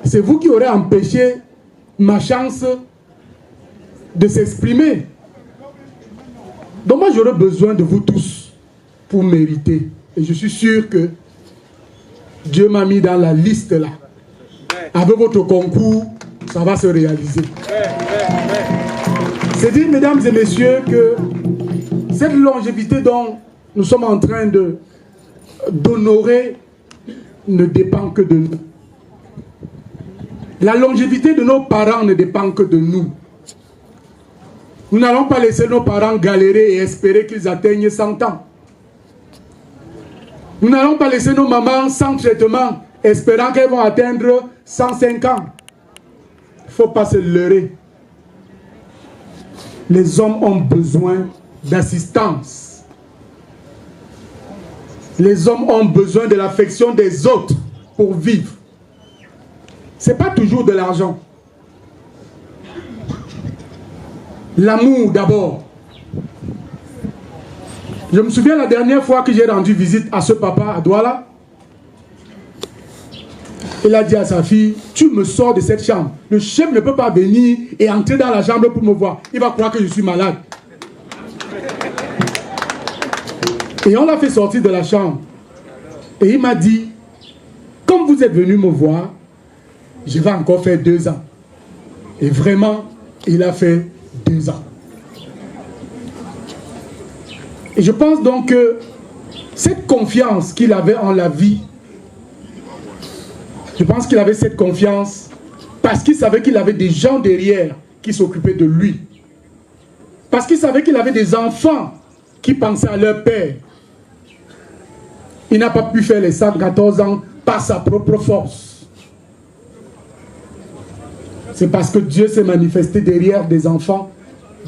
C'est vous qui aurez empêché ma chance de s'exprimer. Donc moi, j'aurai besoin de vous tous pour mériter. Et je suis sûr que Dieu m'a mis dans la liste là. Avec votre concours, ça va se réaliser. C'est dire, mesdames et messieurs, que cette longévité dont nous sommes en train d'honorer ne dépend que de nous. La longévité de nos parents ne dépend que de nous. Nous n'allons pas laisser nos parents galérer et espérer qu'ils atteignent 100 ans. Nous n'allons pas laisser nos mamans sans traitement, espérant qu'elles vont atteindre 105 ans. Il ne faut pas se leurrer. Les hommes ont besoin d'assistance. Les hommes ont besoin de l'affection des autres pour vivre. Ce n'est pas toujours de l'argent. L'amour d'abord. Je me souviens la dernière fois que j'ai rendu visite à ce papa à Douala. Il a dit à sa fille, tu me sors de cette chambre. Le chef ne peut pas venir et entrer dans la chambre pour me voir. Il va croire que je suis malade. Et on l'a fait sortir de la chambre. Et il m'a dit, comme vous êtes venu me voir, je vais encore faire 2 ans. Et vraiment, il a fait 2 ans. Et je pense donc que cette confiance qu'il avait en la vie, je pense qu'il avait cette confiance parce qu'il savait qu'il avait des gens derrière qui s'occupaient de lui. Parce qu'il savait qu'il avait des enfants qui pensaient à leur père. Il n'a pas pu faire les 114 ans par sa propre force. C'est parce que Dieu s'est manifesté derrière des enfants,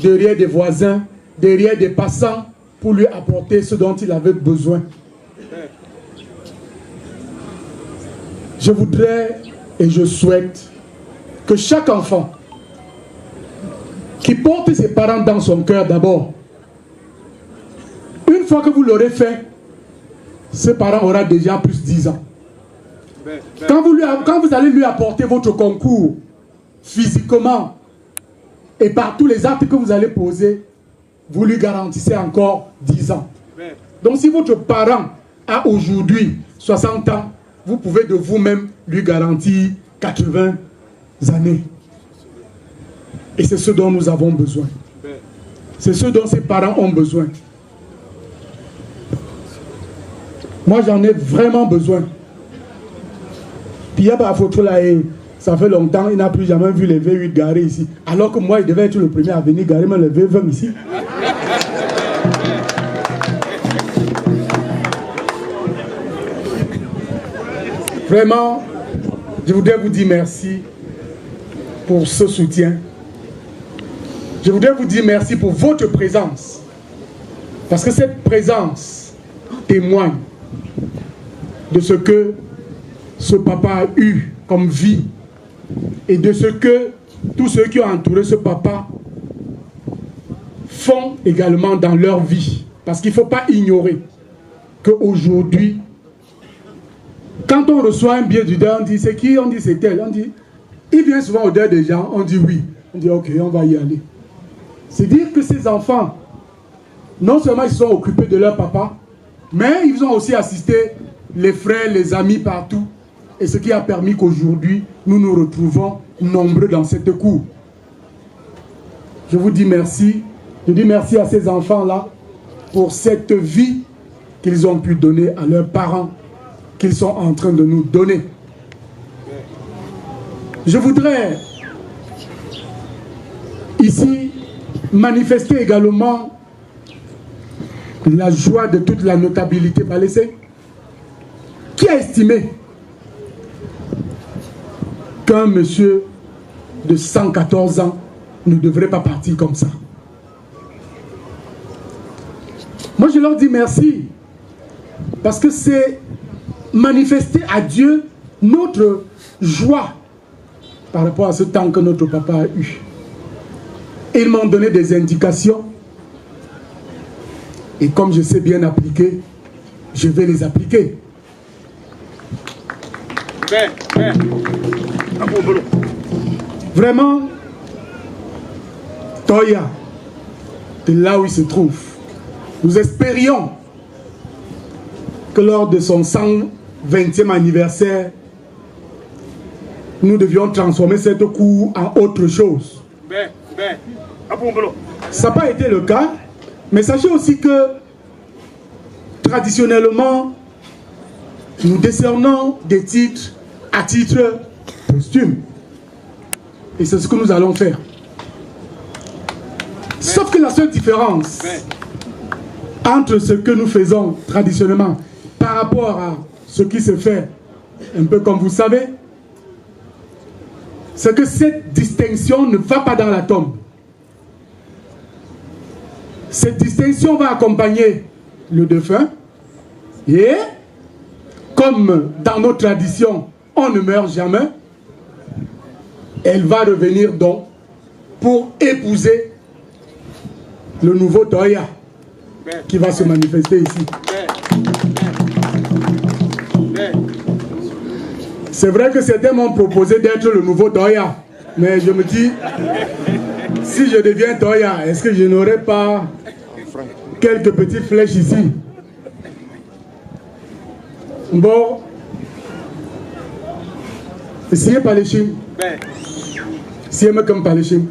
derrière des voisins, derrière des passants, pour lui apporter ce dont il avait besoin. Je voudrais et je souhaite que chaque enfant qui porte ses parents dans son cœur d'abord, une fois que vous l'aurez fait, ce parent aura déjà plus de 10 ans. Quand vous allez lui apporter votre concours physiquement et par tous les actes que vous allez poser, vous lui garantissez encore 10 ans. Donc si votre parent a aujourd'hui 60 ans, vous pouvez de vous-même lui garantir 80 années. Et c'est ce dont nous avons besoin. C'est ce dont ses parents ont besoin. Moi, j'en ai vraiment besoin. Puis il y a pas photo là, et ça fait longtemps, il n'a plus jamais vu les V8 garés ici. Alors que moi, il devait être le premier à venir garer même les V20 ici. Vraiment, je voudrais vous dire merci pour ce soutien. Je voudrais vous dire merci pour votre présence. Parce que cette présence témoigne de ce que ce papa a eu comme vie et de ce que tous ceux qui ont entouré ce papa font également dans leur vie. Parce qu'il ne faut pas ignorer qu'aujourd'hui, quand on reçoit un billet du deuil, on dit c'est qui? On dit c'est tel. On dit, il vient souvent au deuil des gens, on dit oui. On dit ok, on va y aller. C'est dire que ces enfants, non seulement ils se sont occupés de leur papa, mais ils ont aussi assisté les frères, les amis partout. Et ce qui a permis qu'aujourd'hui, nous nous retrouvons nombreux dans cette cour. Je vous dis merci. Je dis merci à ces enfants-là pour cette vie qu'ils ont pu donner à leurs parents, qu'ils sont en train de nous donner. Je voudrais ici manifester également la joie de toute la notabilité balaissée qui a estimé qu'un monsieur de 114 ans ne devrait pas partir comme ça. Moi, je leur dis merci parce que c'est manifester à Dieu notre joie par rapport à ce temps que notre papa a eu. Ils m'ont donné des indications et comme je sais bien appliquer, je vais les appliquer. Vraiment, Toya, de là où il se trouve, nous espérions que lors de son 120e anniversaire, nous devions transformer cette cour en autre chose. Ça n'a pas été le cas, mais sachez aussi que traditionnellement, nous décernons des titres à titre posthume. Et c'est ce que nous allons faire. Sauf que la seule différence entre ce que nous faisons traditionnellement par rapport à ce qui se fait, un peu comme vous savez, c'est que cette distinction ne va pas dans la tombe. Cette distinction va accompagner le défunt et, comme dans nos traditions, on ne meurt jamais, elle va revenir donc pour épouser le nouveau Toya qui va se manifester ici. C'est vrai que certains m'ont proposé d'être le nouveau Toya, mais je me dis, si je deviens Toya, est-ce que je n'aurai pas quelques petites flèches ici? Bon, essayez par les chiens. Essayez comme par les chiens.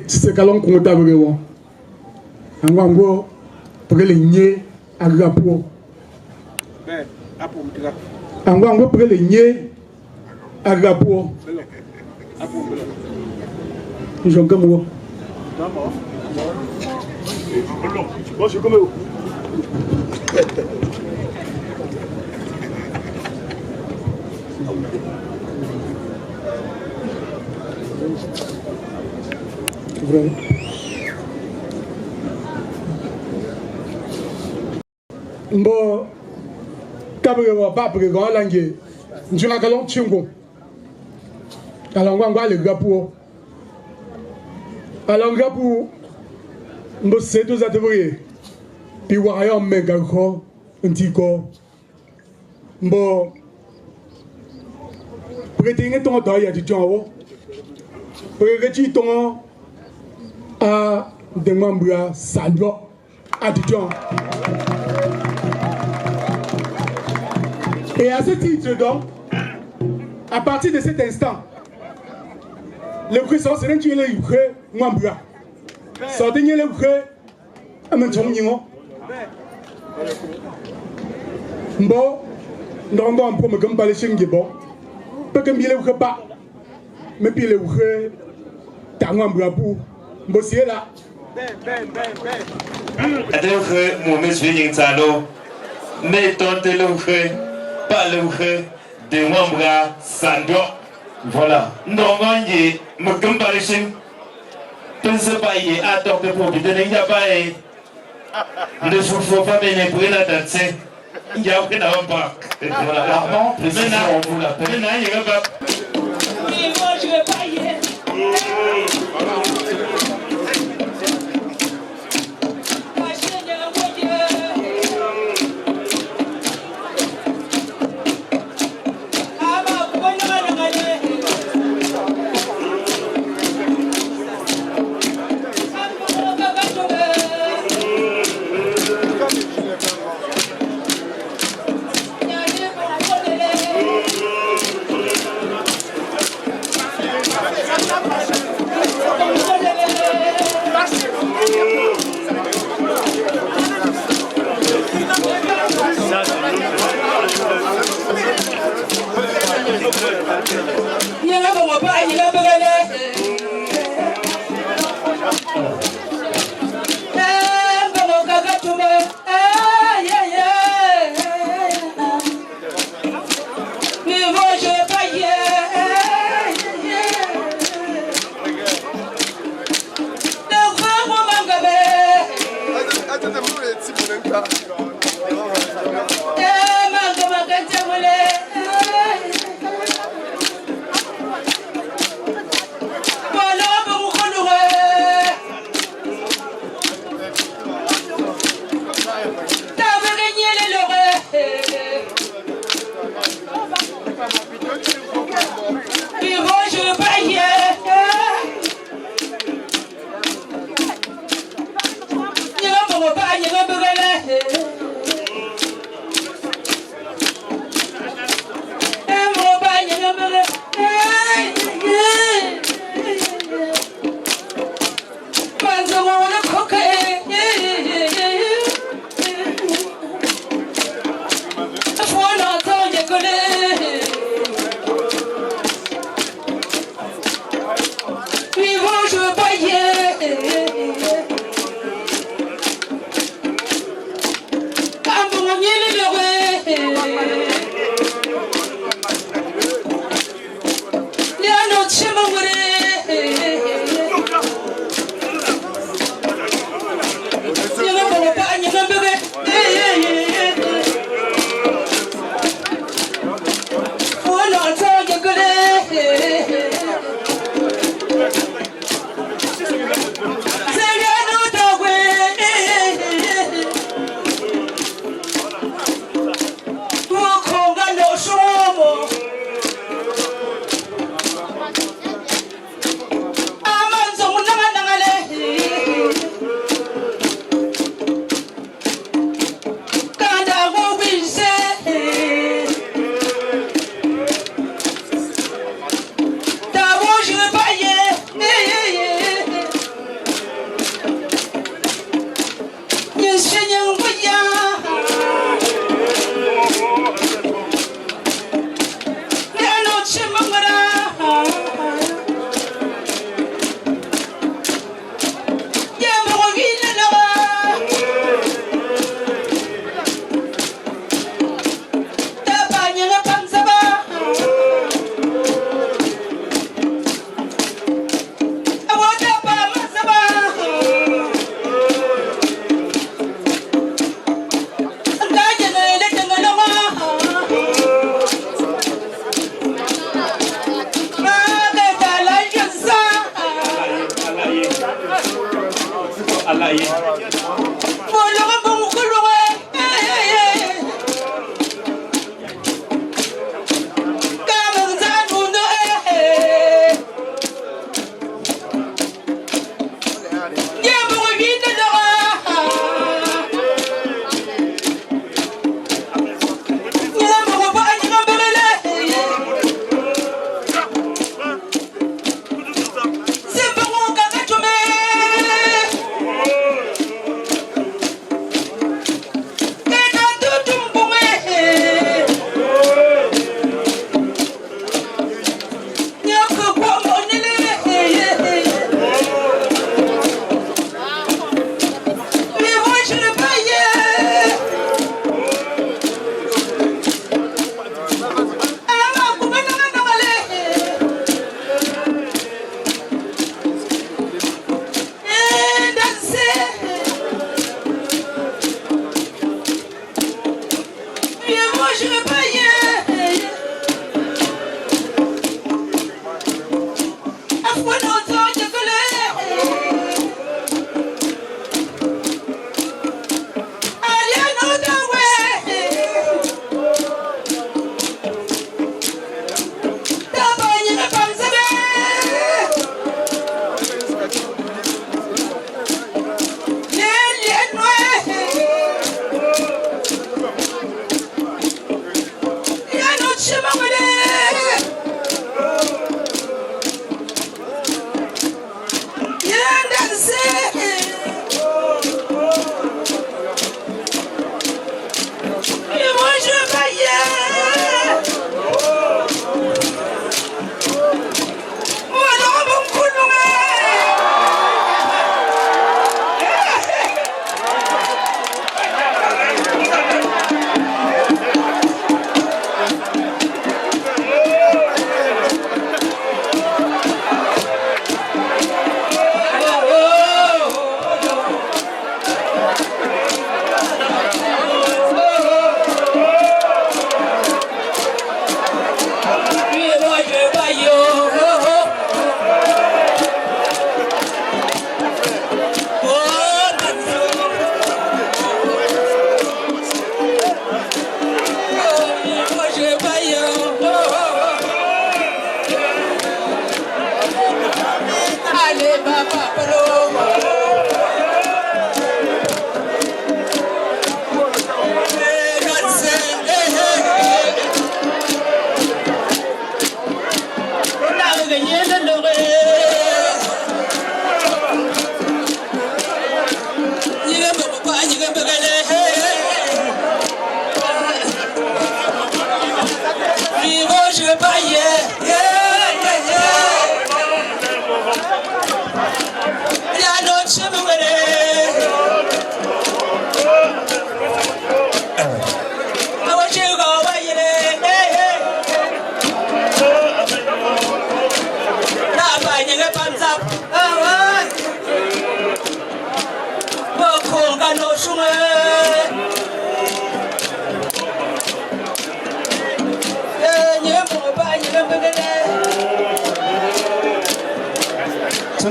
C'est calon qu'on t'a vu. Ango, pour les niais à Gapo. Ango, pour les niais à Gapo. J'en comme moi. Bon, je comme vous. Vrai. Bon, Cabrera, pas pour grand langue. Je n'ai qu'à l'entungo. Alors, on va le gapo. Alors, gapo, on va se tous atteindre. Puis, on va y aller en méga corps, un petit corps. Bon, prêtez ton temps, il y a du temps. Prêtez ton à des membres Sandro à du temps. Et à ce titre, donc, à partir de cet instant, le président c'est un qui est le membre. Sortez le à mon chum. Bon, nous avons un problème par les chiens qui bon. Peu que bien le pas, mais puis le t'as un membre pour bosser là. Adèle, mon monsieur Yinsalo, mais tentez le pas le de membres Sandro. Voilà. Non, on y est, me comparaison. Pense pas y est, attends de pour qu'il n'y a pas. Ne souffre pas bien les bruits là danser. Il y a aucun pas. Voilà, Armand, précisément, on vous l'appelle. Maintenant, il n'y a pas. Oui, moi, je vais pas y être.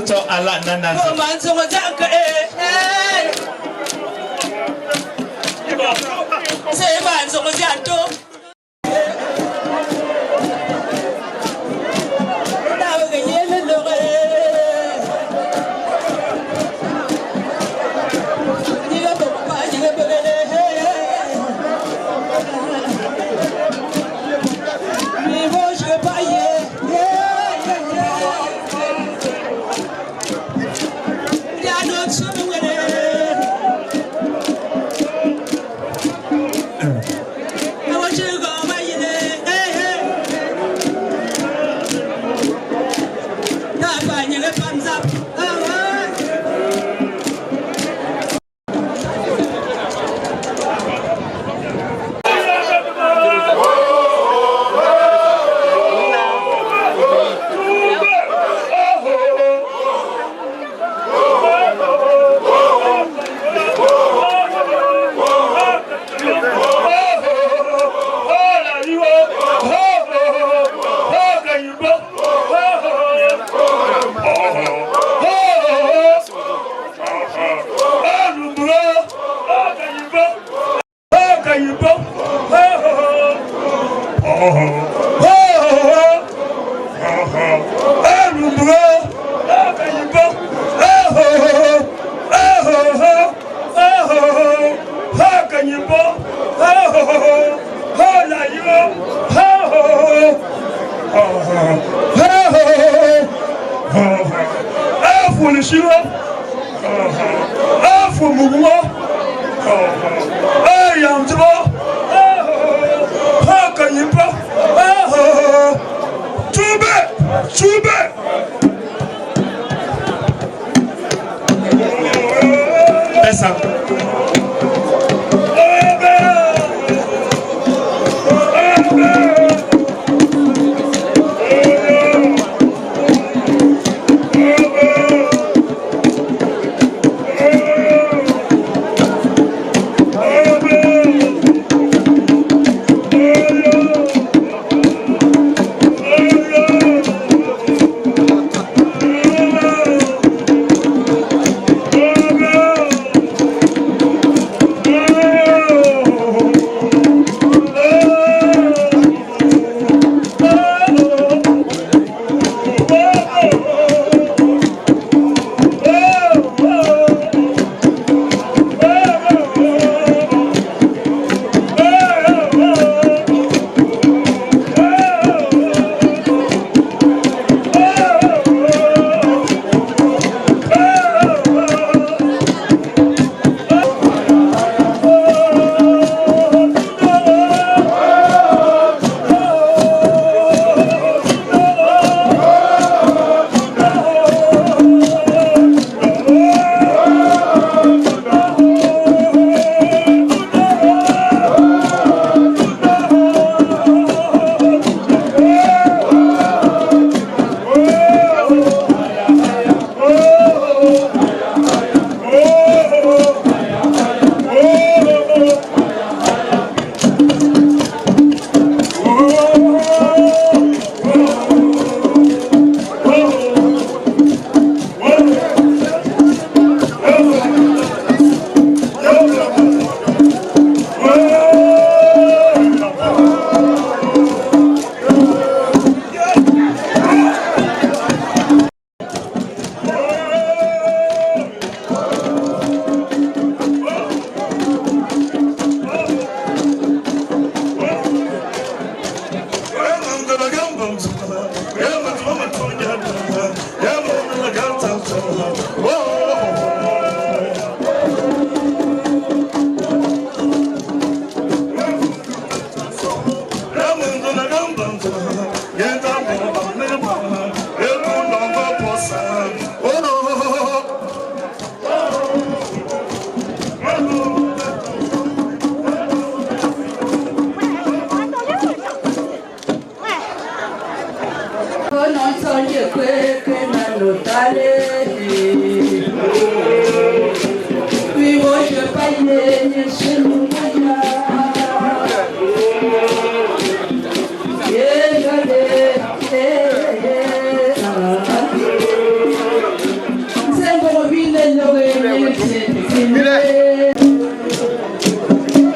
Tonton Allah Nana. C'est pas un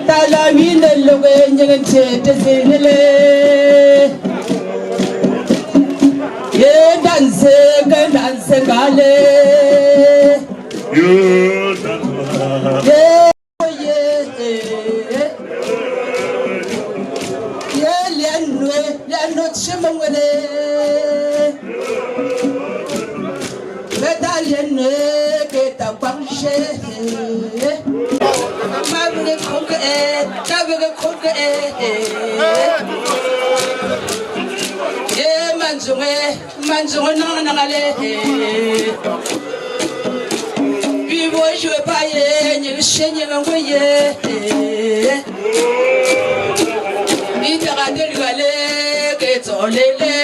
Talamine loge nyen chete zinele. Ye danse gale. Manjoué non n'allez. Puis moi je veux pas y aller, le chien y envoyé. Il te rate le galet, que ton lélé.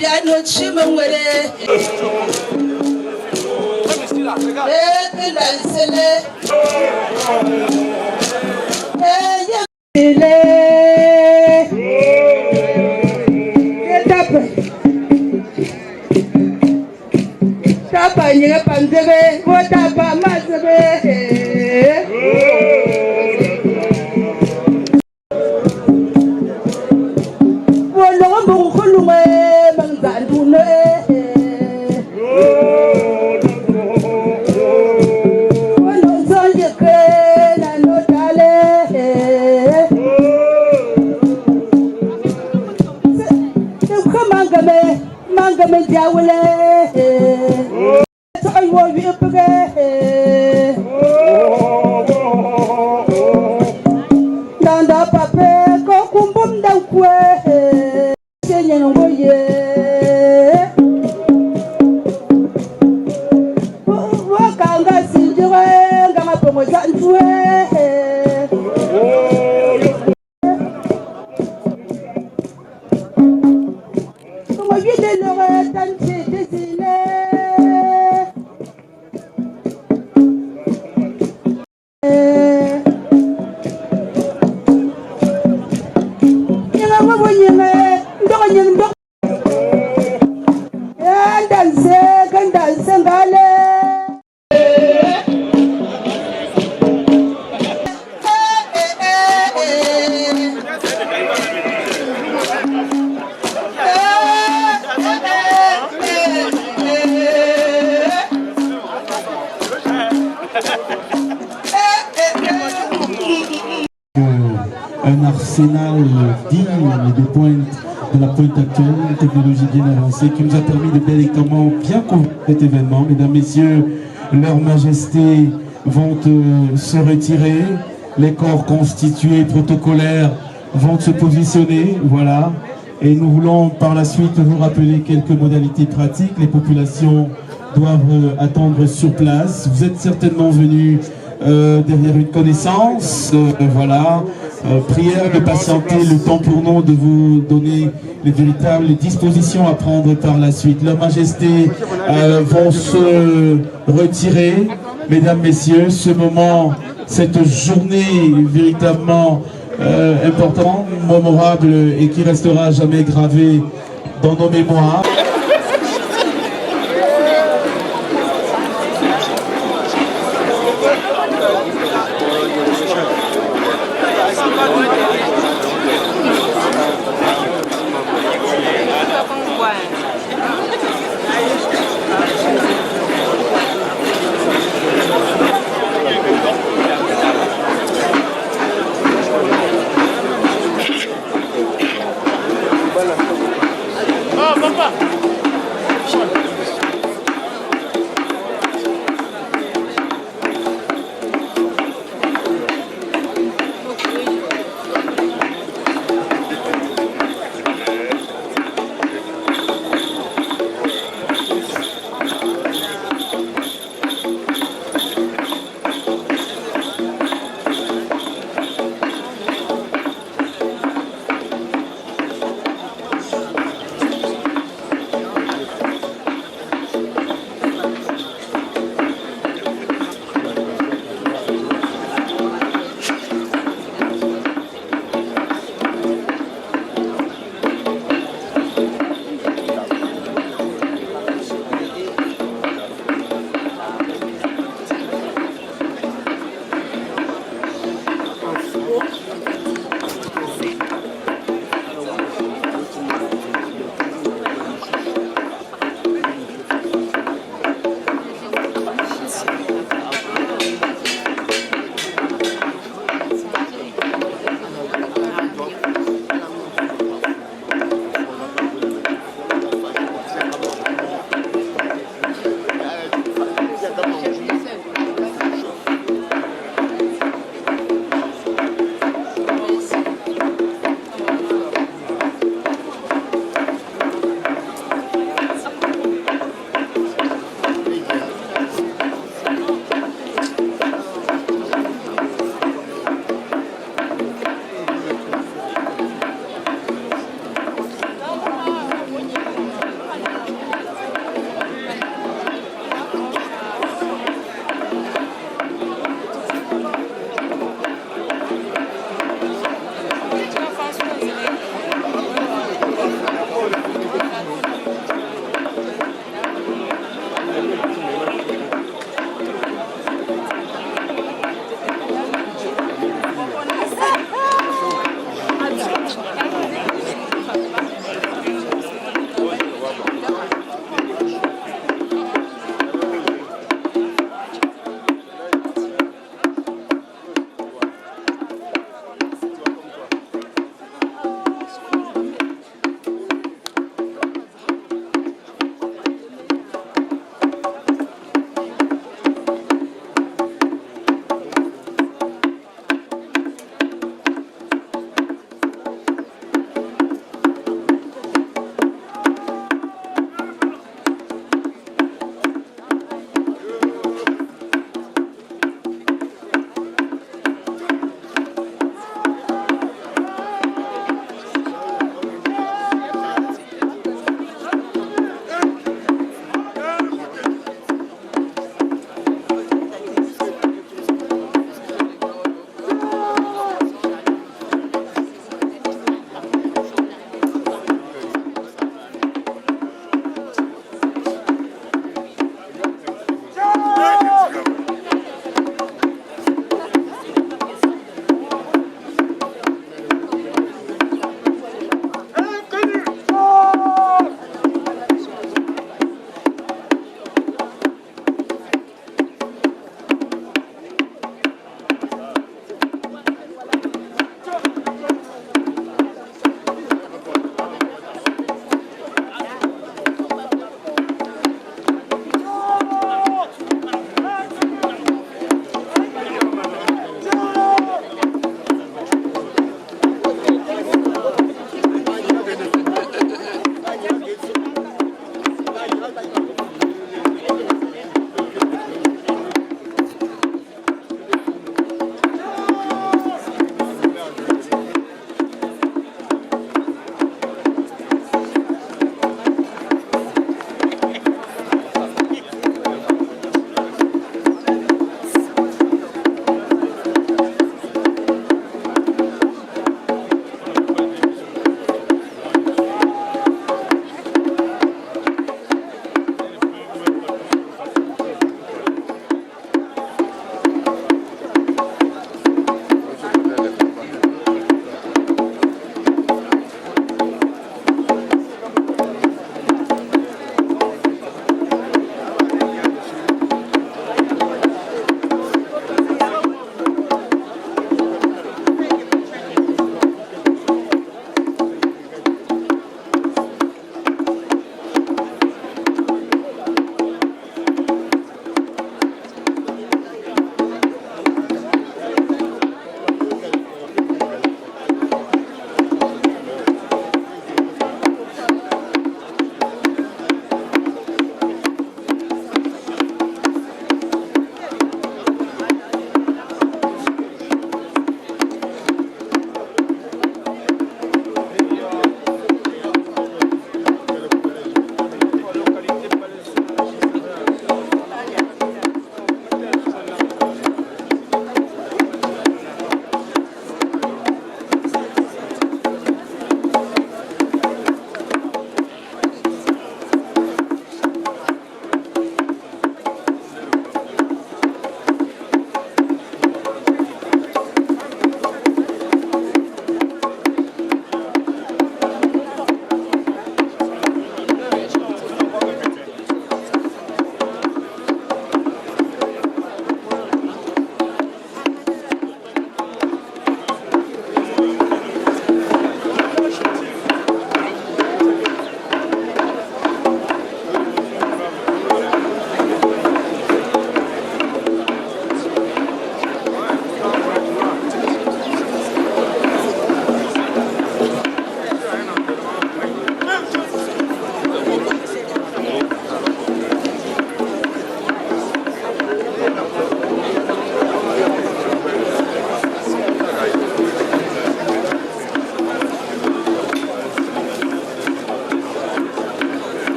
Y'a notre chemin où elle est. Et dansez-le. Il est tapa nyere panzebe tapa mazebe wolo mbungkhulume mangzandune wolo sonjeke na notale mangame jawule tay wo wi epge danda pape ko kumbum daw kwe senyen ngoye wo kanga sinjwe ngama pomo jantwe Un arsenal digne de pointe, de la pointe actuelle, une technologie bien avancée qui nous a permis de véritablement bien couvrir cet événement. Mesdames, Messieurs, Leurs Majestés vont se retirer, les corps constitués protocolaires vont se positionner, voilà. Et nous voulons par la suite vous rappeler quelques modalités pratiques. Les populations doivent attendre sur place. Vous êtes certainement venus derrière une connaissance, voilà. Prière de patienter le temps pour nous de vous donner les véritables dispositions à prendre par la suite. Leurs Majestés vont se retirer. Mesdames, Messieurs, ce moment, cette journée véritablement importante, mémorable et qui restera jamais gravée dans nos mémoires. Papa.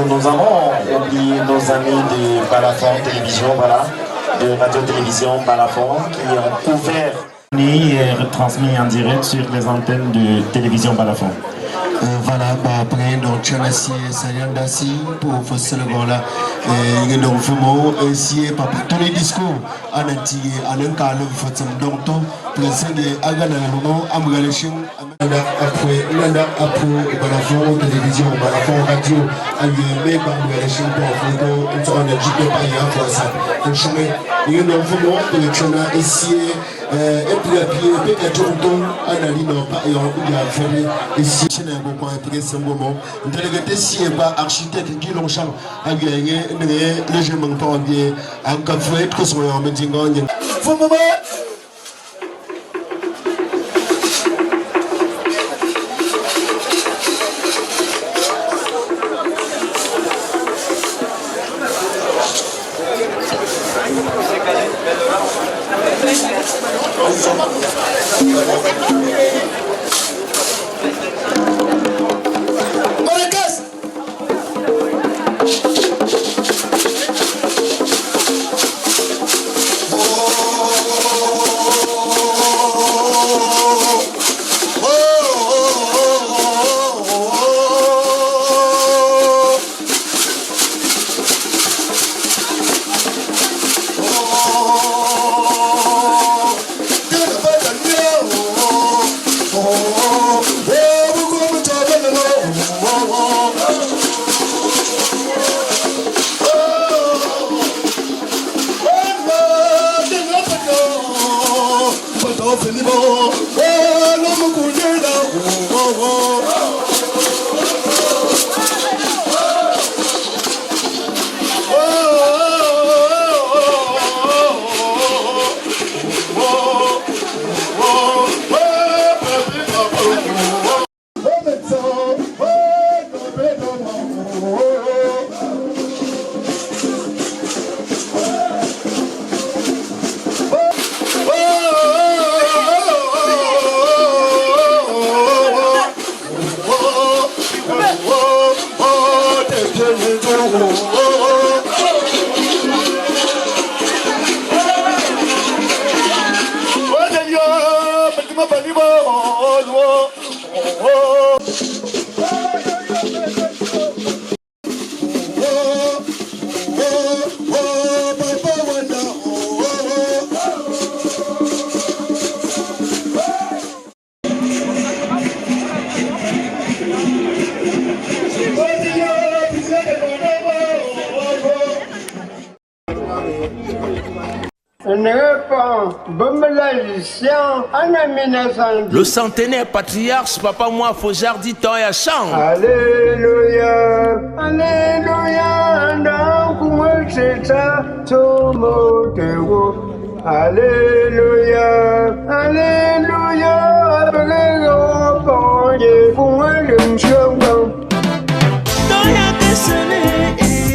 nous avons oublié nos amis de Balafon Télévision, voilà, de Radio-Télévision Balafon, qui ont couvert et retransmis en direct sur les antennes de Télévision Balafon. Voilà, après, donc, Tchanassi et Sayandassi pour faire le voilà. Et donc, vraiment, essayer par tous les discours, en anti, en un cas, le fait donc, pour essayer à gagner le moment, à me gagner après, Balafon Télévision, Balafon Radio, à lui, par Galachim pour on a dit que pas y a pour ça. Donc, il y a un vraiment pour le Tchana essayer. Et puis peut-être un ali non pas et on a fait ici chez un bon point ce moment délégué si pas architecte qui l'ont champ à gagner le jeu pas bien en café que son en medingon faut moment. Le centenaire patriarche, papa moi, Fojard dit tant et à chant. Alléluia, Alléluia, Alléluia, Alléluia,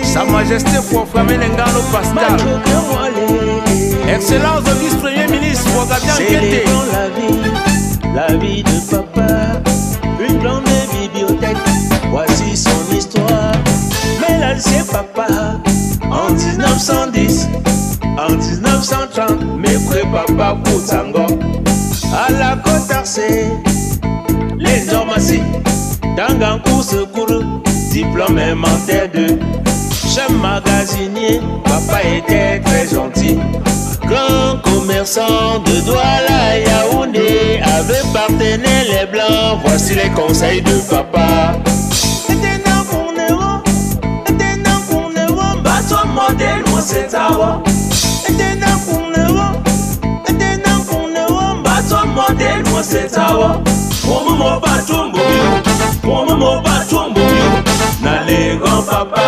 Sa Majesté pour Flamenengano Pascal. Excellence de vice-premier ministre pour Gabian Kété. La vie de papa, une grande bibliothèque, voici son histoire. Mais l'ancien papa, en 1910, en 1930, mes frères papa Koutsango, à la côte d'Arcée, les Dormassi, Dangankou Secours, diplôme aimentaire de chef magasinier, papa était très gentil. Grand commerçant de Douala Yaoundé, avec partenaire les blancs, voici les conseils de papa. Bateau modèle, moi c'est Tawa. Bateau modèle, moi c'est Tawa. Momo batumbo, momo batumbo. N'allez grand papa,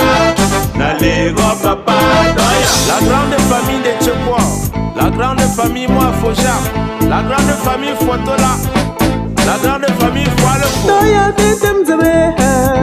n'allez grand papa. La grande famille de Tchekwa, la grande famille moi Fojard, la grande famille Fotola, la grande famille Foalefo.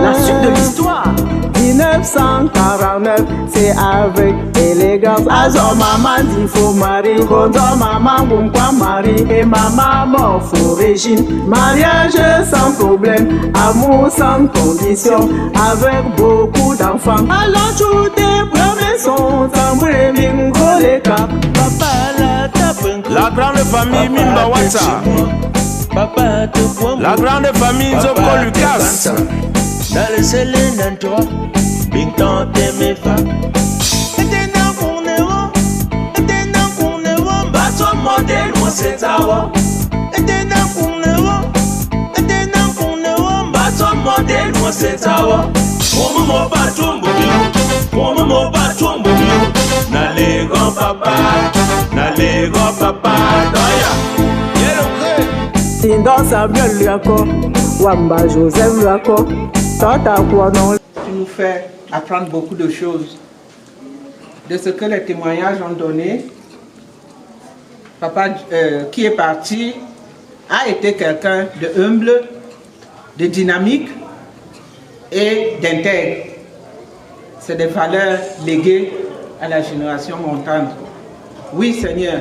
La suite de l'histoire. 1940. 19, c'est avec élégance. Azo maman dit faut marier, Kondo maman Boumkwa marie, et maman mort faut régime. Mariage sans problème, amour sans condition, avec beaucoup d'enfants. Alors tout est premiers sont tambouré mingo les cap. Papa la tape. La grande famille Mimba Watsa. La grande famille Zoko Lucas. Dans le Célène en toi, Big Tante et mes femmes. Et t'es dans qu'on est bon, et t'es dans qu'on est bon, bah toi modèle, moi c'est ta voix. Et t'es dans qu'on est bon, et t'es dans qu'on est bon, bah toi modèle, moi c'est ta voix. Pour moi, pas tout pour moi, pas tout na les grands papa, doya. Dans Samuel Luako, Wamba Joseph Luako, tu nous fais apprendre beaucoup de choses de ce que les témoignages ont donné. Papa qui est parti a été quelqu'un de humble, de dynamique et d'intègre. C'est des valeurs léguées à la génération montante. Oui Seigneur,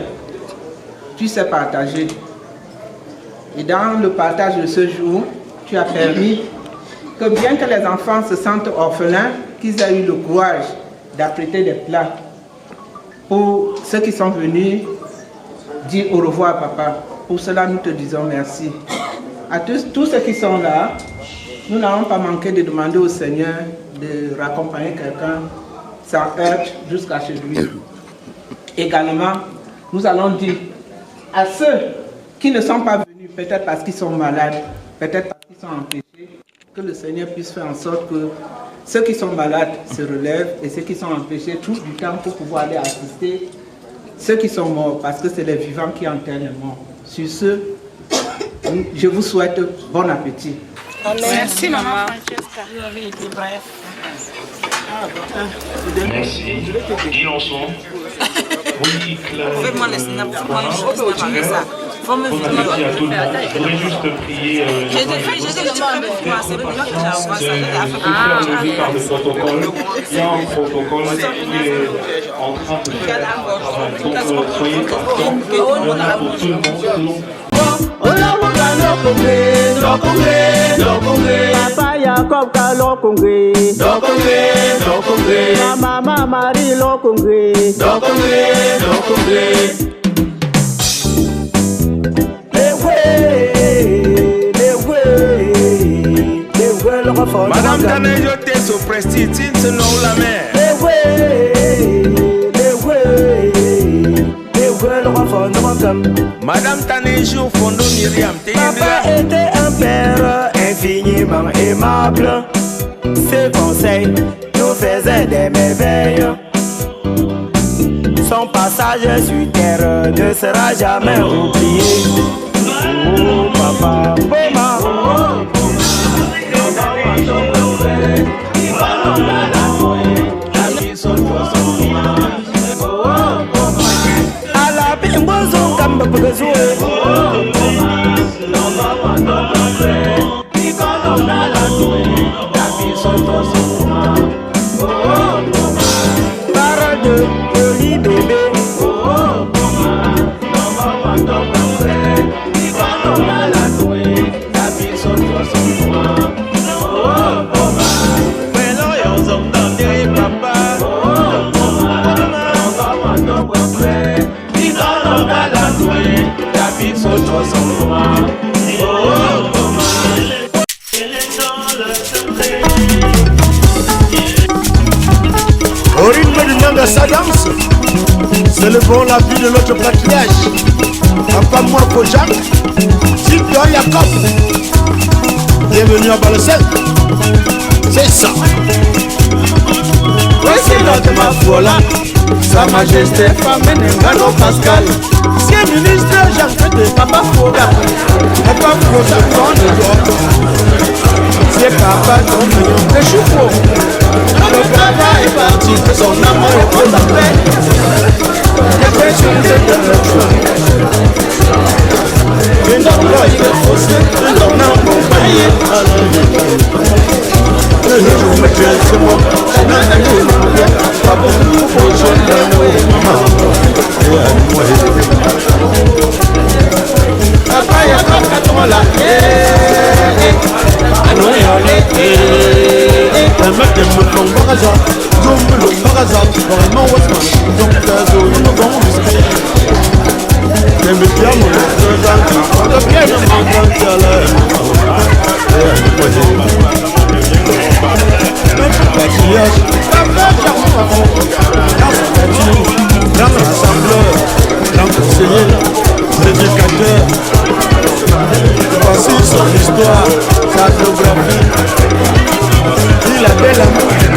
tu sais partager. Et dans le partage de ce jour, tu as permis que bien que les enfants se sentent orphelins, qu'ils aient eu le courage d'apprêter des plats pour ceux qui sont venus dire au revoir papa. Pour cela, nous te disons merci. À tous ceux qui sont là, nous n'avons pas manqué de demander au Seigneur de raccompagner quelqu'un sans heurte jusqu'à chez lui. Également, nous allons dire à ceux qui ne sont pas venus, peut-être parce qu'ils sont malades, peut-être parce qu'ils sont empêchés, que le Seigneur puisse faire en sorte que ceux qui sont malades se relèvent et ceux qui sont empêchés trouvent du temps pour pouvoir aller assister ceux qui sont morts, parce que c'est les vivants qui enterrent les morts. Sur ce, je vous souhaite bon appétit. Amen. Merci maman. Merci. Ils en sont. Fais-moi les snaps, fais-moi les snaps. Bon appétit à tout le monde. Je voudrais juste prier j'ai le par le protocole. Il y a un protocole qui est en train de faire. Donc soyez partants. Il y en a pour tout le monde. Papa Jacob ka lo Congrès, Maman Marie lo Congrès, Madame Tanejo t'es so prestige, c'est non la mère. Madame Tanejo Fondo Myriam, papa était un père infiniment aimable. Ses conseils nous faisaient des merveilles. Son passage sur terre ne sera jamais oublié. Oh papa, maman. Parole de joli bébé. Au rythme du Nanga Sadams, c'est le bon la vie de notre patriarche. Papa moi Kojak, Sylvia Jacob. Bienvenue à Balessin. C'est ça. Voici notre Mafola, Sa Majesté Famine Ngano Pascal. C'est ministre Jacques de Papa Foga. Papa Foga, ton de l'or. C'est Papa ton mignon de choupeau. Le papa est parti, son amour est pour la paix. Les pressions de leur choix. Une endroit il est faussé, un homme accompagné à la vie. Le jour me tue, c'est moi, c'est un animal.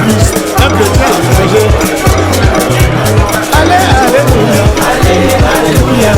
Christ, un chrétien étranger. Allez, alléluia. Allez, alléluia.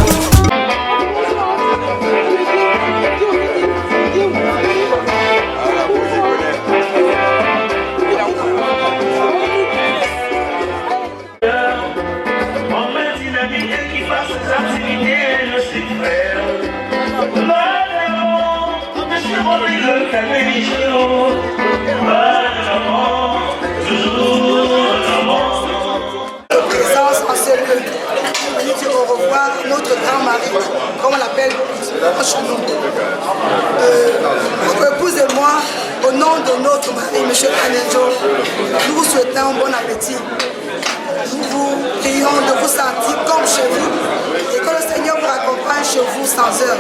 Présence en ce lieu. On dit au revoir notre grand mari, comme on l'appelle chez nous. Notre épouse et moi, au nom de notre mari, M. Kanejo, nous vous souhaitons un bon appétit. Nous vous prions de vous sentir comme chez vous et que le Seigneur vous accompagne chez vous sans heure.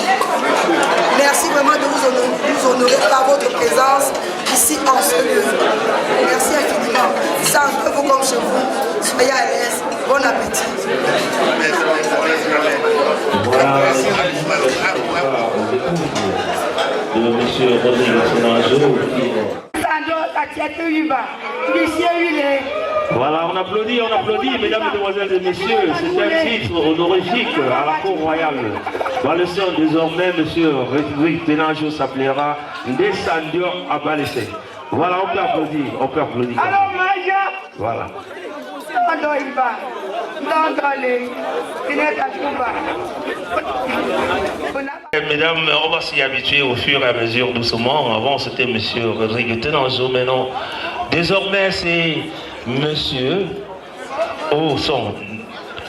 Merci vraiment de vous honorer par votre présence ici en ce lieu. Merci infiniment. Sentez-vous comme chez vous. Soyez à l'aise. Bon appétit. De M. Rodrigue. Voilà, on applaudit, mesdames, mesdemoiselles et messieurs. C'est un titre honorifique à la cour royale. Voilà, désormais, M. Rodrigue Tenanjo s'appellera Ndesandior Abalese. Voilà, on peut applaudir. Alors, Maja. Voilà. Mesdames, on va s'y habituer au fur et à mesure doucement. Avant c'était M. Rodrigue Tenanjo, maintenant désormais c'est Monsieur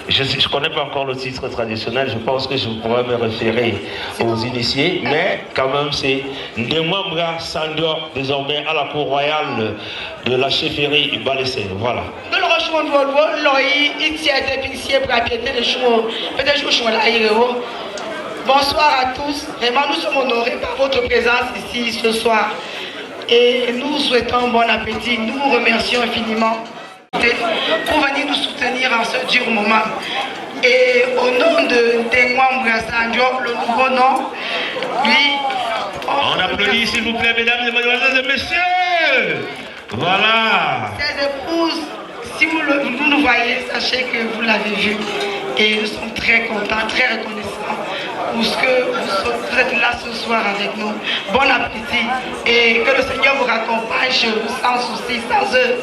je ne connais pas encore le titre traditionnel, je pense que je pourrais me référer aux initiés, mais quand même c'est Ndemwambra Sandor, désormais à la cour royale de la chefferie Balessé. Voilà. Bonsoir à tous, vraiment nous sommes honorés par votre présence ici ce soir et nous souhaitons bon appétit, nous vous remercions infiniment pour venir nous soutenir en ce dur moment. Et au nom de Ndemwambra Sandor, le nouveau nom, lui... On applaudit s'il vous plaît, mesdames, mesdemoiselles et messieurs. Voilà. Ses épouses, si vous nous voyez, sachez que vous l'avez vu. Et nous sommes très contents, très reconnaissants pour ce que vous êtes là ce soir avec nous. Bon appétit et que le Seigneur vous raccompagne chez vous sans souci, sans eux.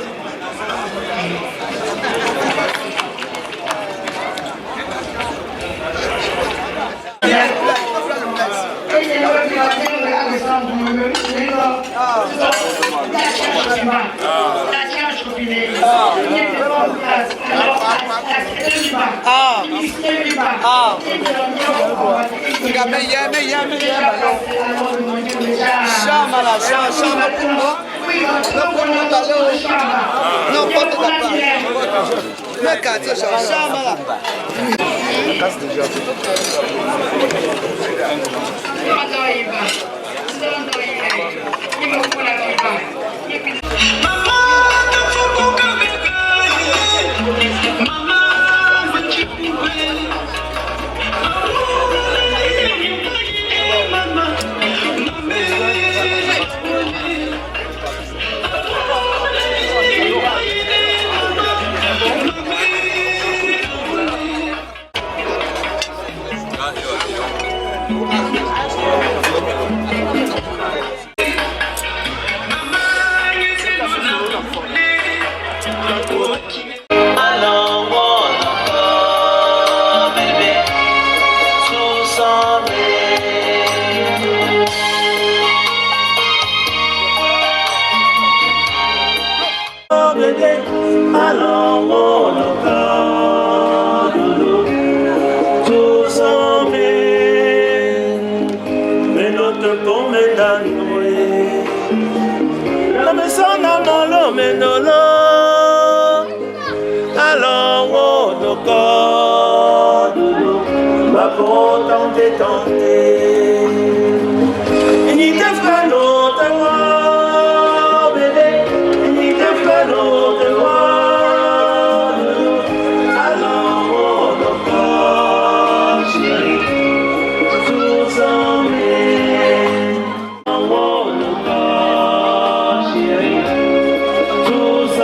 Tous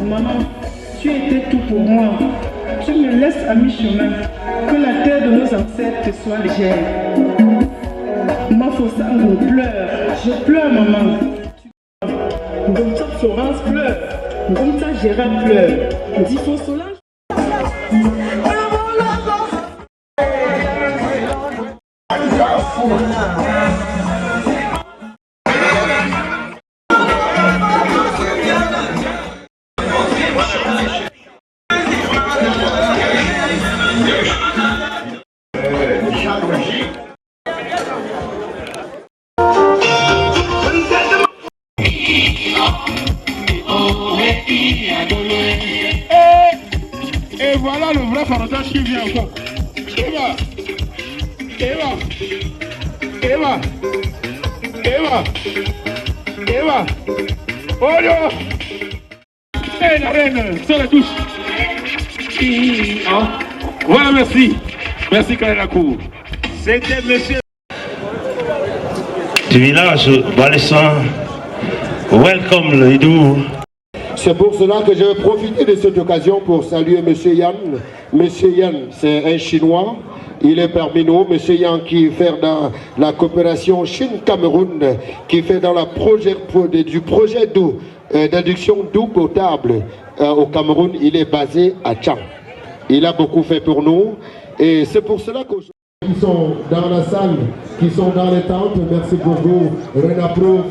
Maman, tu étais tout pour moi. Tu me laisses à mi-chemin. Que la terre de nos ancêtres soit légère. Ma Fossango pleure. Je pleure, maman. Gomta Florence pleure. Gomta Gérard pleure. Difo Solange. Et voilà le vrai parodage qui vient encore. Eva. Oh yo. La reine, sur la touche. Voilà, merci. Merci Kalelakou. C'était monsieur. Du village Balessin, welcome Lidou. C'est pour cela que je vais profiter de cette occasion pour saluer M. Yann. M. Yann, c'est un Chinois. Il est parmi nous. M. Yann qui fait dans la coopération Chine-Cameroun, qui fait dans du projet d'eau, d'adduction d'eau potable au Cameroun. Il est basé à Tchang. Il a beaucoup fait pour nous. Et c'est pour cela qu'aujourd'hui, qui sont dans la salle, qui sont dans les tentes, merci pour vous. Renapro.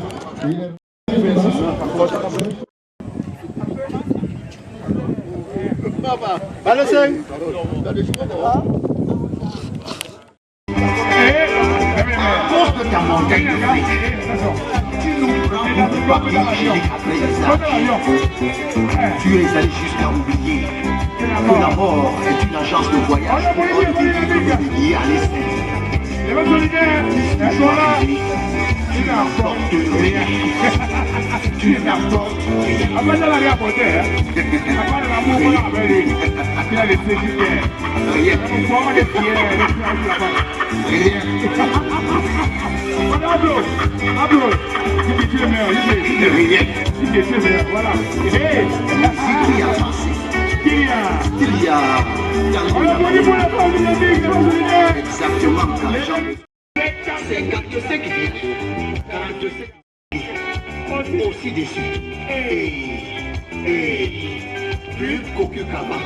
Force de ta montagne de tu nous prends pour privilégier tu es allé jusqu'à oublier que la mort est une agence de voyage pour lié à l'essai. Tu n'apportes rien. Tu n'apportes exactement aussi déçu et plus qu'aucun cabas.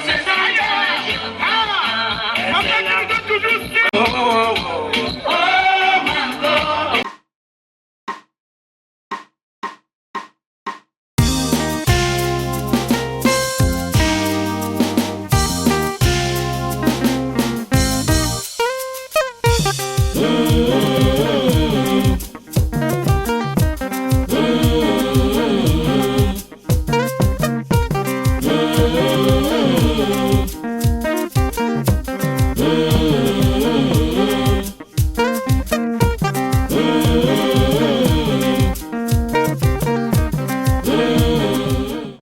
Você